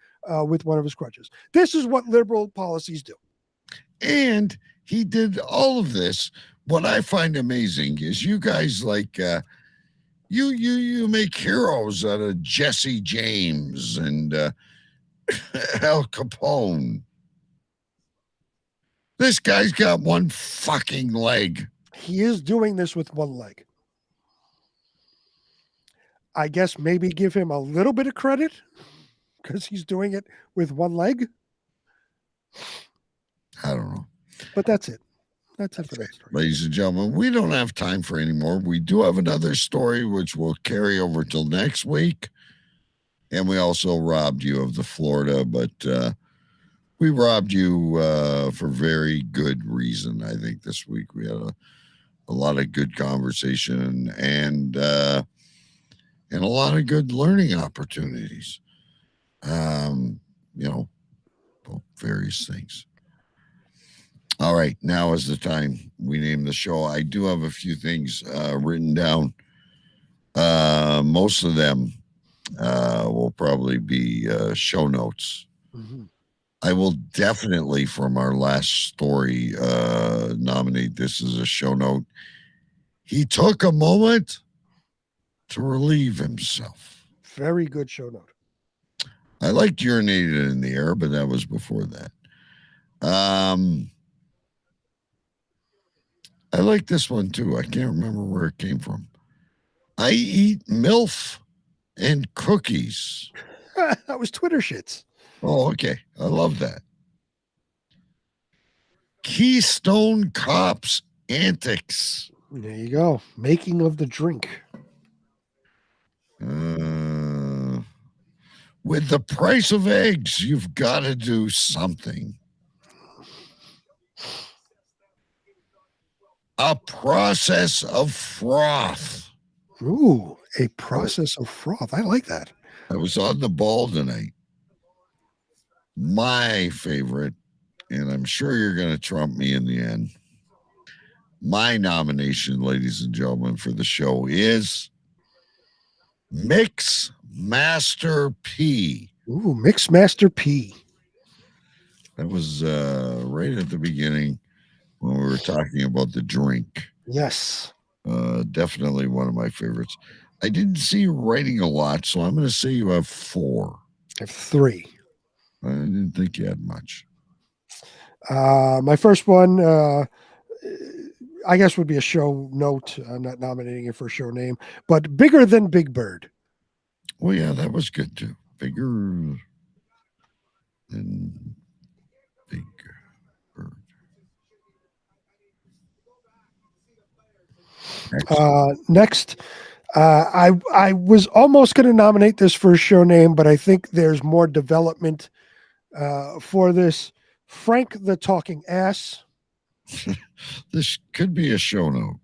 [SPEAKER 4] with one of his crutches. This is what liberal policies do.
[SPEAKER 3] And he did all of this. What I find amazing is you guys like you make heroes out of Jesse James and Al Capone. This guy's got one fucking leg.
[SPEAKER 4] He is doing this with one leg. I guess maybe give him a little bit of credit because he's doing it with one leg.
[SPEAKER 3] I don't know.
[SPEAKER 4] But that's it. That's it for that story.
[SPEAKER 3] Ladies and gentlemen, we don't have time for any more. We do have another story which will carry over till next week. And we also robbed you of the Florida, but we robbed you for very good reason. I think this week we had a lot of good conversation and a lot of good learning opportunities. Various things. All right, now is the time we name the show. I do have a few things written down. Most of them will probably be show notes.
[SPEAKER 4] Mm-hmm.
[SPEAKER 3] I will definitely, from our last story, nominate this as a show note. He took a moment to relieve himself.
[SPEAKER 4] Very good show note.
[SPEAKER 3] I liked urinated in the air, but that was before that. I like this one too. I can't remember where it came from. I eat MILF and cookies.
[SPEAKER 4] That was Twitter shits.
[SPEAKER 3] Oh, okay. I love that. Keystone Cops antics.
[SPEAKER 4] There you go. Making of the drink.
[SPEAKER 3] With the price of eggs, you've got to do something. A process of froth.
[SPEAKER 4] Ooh, a process of froth. I like that.
[SPEAKER 3] I was on the ball tonight. My favorite, and I'm sure you're going to trump me in the end. My nomination, ladies and gentlemen, for the show is Mix Master P.
[SPEAKER 4] Ooh, Mix Master P.
[SPEAKER 3] That was right at the beginning when we were talking about the drink.
[SPEAKER 4] Yes.
[SPEAKER 3] Definitely one of my favorites. I didn't see you writing a lot, so I'm going to say you have 4.
[SPEAKER 4] I have 3.
[SPEAKER 3] I didn't think you had much.
[SPEAKER 4] My first one, I guess, would be a show note. I'm not nominating it for a show name, but Bigger Than Big Bird.
[SPEAKER 3] Oh, yeah, that was good, too. Bigger than Big Bird.
[SPEAKER 4] Next, I was almost going to nominate this for a show name, but I think there's more development for this. Frank the Talking Ass.
[SPEAKER 3] This could be a show note.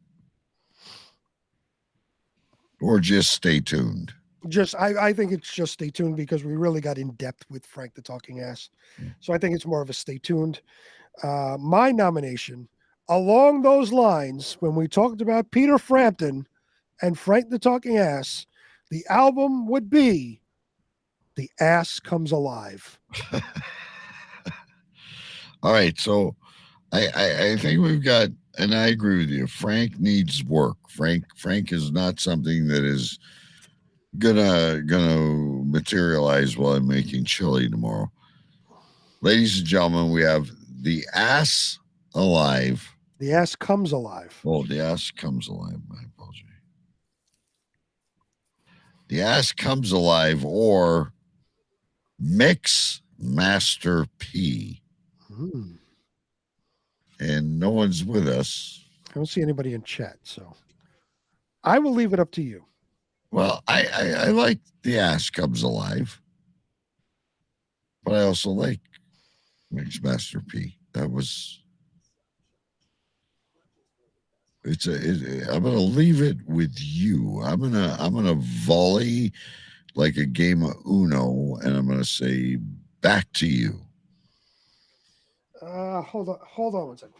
[SPEAKER 3] Or just stay tuned.
[SPEAKER 4] I think it's just stay tuned because we really got in depth with Frank the Talking Ass. So I think it's more of a stay tuned. My nomination, along those lines, when we talked about Peter Frampton and Frank the Talking Ass, the album would be The Ass Comes Alive.
[SPEAKER 3] All right, so I think we've got, and I agree with you. Frank needs work. Frank is not something that is gonna materialize while I'm making chili tomorrow. Ladies and gentlemen, we have The Ass Alive.
[SPEAKER 4] The Ass Comes Alive.
[SPEAKER 3] Oh, The Ass Comes Alive. My apology. The Ass Comes Alive, or Mix Master P. And no one's with us.
[SPEAKER 4] I don't see anybody in chat, so I will leave it up to you.
[SPEAKER 3] Well, I like The Ass Comes Alive, but I also like Mix Master P. That was. I'm gonna leave it with you. I'm gonna volley like a game of Uno, and I'm gonna say back to you.
[SPEAKER 4] Hold on 1 second.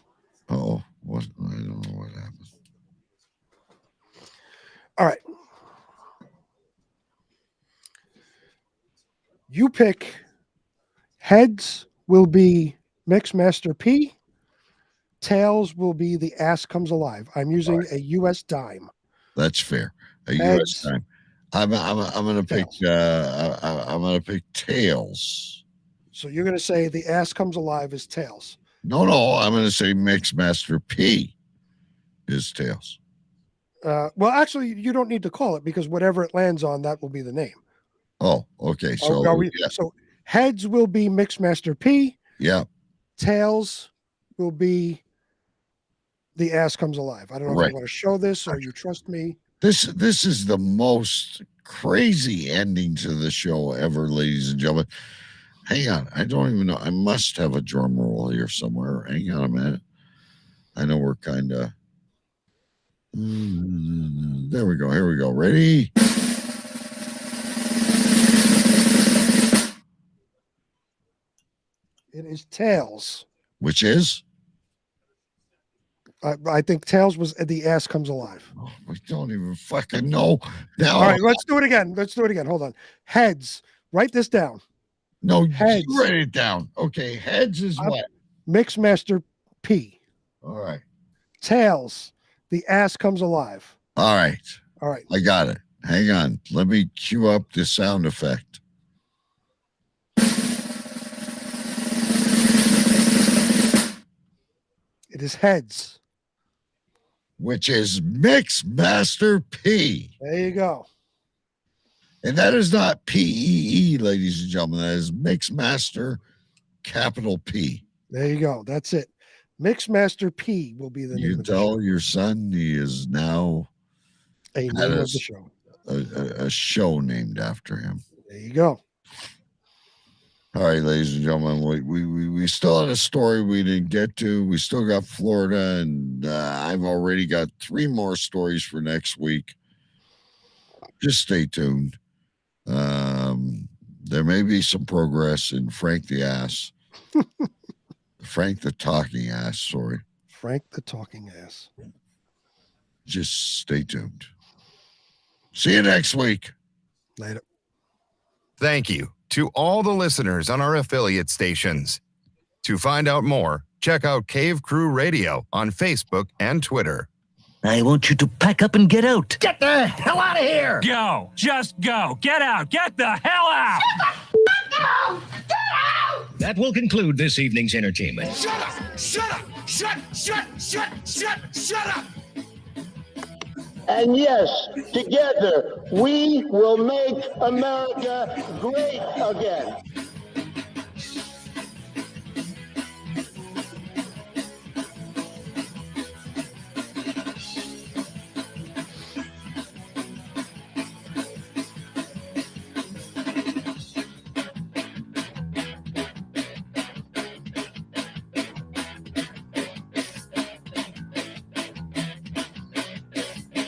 [SPEAKER 3] Oh, what? I don't know what happened.
[SPEAKER 4] All right. You pick. Heads will be Mix Master P. Tails will be The Ass Comes Alive. I'm using a U.S. dime.
[SPEAKER 3] That's fair. A
[SPEAKER 4] Heads,
[SPEAKER 3] U.S. time. I'm gonna pick. I'm gonna pick Tails.
[SPEAKER 4] So you're going to say The Ass Comes Alive is Tails.
[SPEAKER 3] No, I'm going to say Mix Master P is Tails.
[SPEAKER 4] Well, actually, you don't need to call it because whatever it lands on, that will be the name.
[SPEAKER 3] Oh, okay. So,
[SPEAKER 4] so Heads will be Mix Master P.
[SPEAKER 3] Yeah.
[SPEAKER 4] Tails will be The Ass Comes Alive. I don't know if you want to show this or you trust me.
[SPEAKER 3] This is the most crazy ending to the show ever, ladies and gentlemen. Hang on. I don't even know. I must have a drum roll here somewhere. Hang on a minute. I know we're kind of. There we go. Here we go. Ready?
[SPEAKER 4] It is Tails.
[SPEAKER 3] Which is?
[SPEAKER 4] I think Tails was The Ass Comes Alive.
[SPEAKER 3] Oh, I don't even fucking know. Now,
[SPEAKER 4] all right, let's do it again. Hold on. Heads. Write this down.
[SPEAKER 3] No,
[SPEAKER 4] Heads.
[SPEAKER 3] You write it down. Okay, Heads is what?
[SPEAKER 4] Mix Master P.
[SPEAKER 3] All right.
[SPEAKER 4] Tails. The Ass Comes Alive.
[SPEAKER 3] All right.
[SPEAKER 4] I
[SPEAKER 3] got it. Hang on. Let me cue up the sound effect.
[SPEAKER 4] It is Heads.
[SPEAKER 3] Which is Mix Master P.
[SPEAKER 4] There you go.
[SPEAKER 3] And that is not P-E-E, ladies and gentlemen. That is Mix Master capital P.
[SPEAKER 4] There you go. That's it. Mix Master P will be the name of the show.
[SPEAKER 3] You tell your son he is now
[SPEAKER 4] a name of the show.
[SPEAKER 3] A show named after him.
[SPEAKER 4] There you go.
[SPEAKER 3] All right, ladies and gentlemen, we still had a story we didn't get to. We still got Florida, and I've already got 3 more stories for next week. Just stay tuned. There may be some progress in Frank the Ass. Frank the Talking Ass, sorry.
[SPEAKER 4] Frank the Talking Ass.
[SPEAKER 3] Just stay tuned. See you next week.
[SPEAKER 4] Later.
[SPEAKER 17] Thank you to all the listeners on our affiliate stations. To find out more, check out Cave Crew Radio on Facebook and Twitter.
[SPEAKER 18] I want you to pack up and get out.
[SPEAKER 12] Get the hell out of here! Go! Just go! Get out! Get the hell out!
[SPEAKER 18] That will conclude this evening's entertainment.
[SPEAKER 12] Shut up! Shut up! Shut up!
[SPEAKER 19] And yes, together, we will make America great again.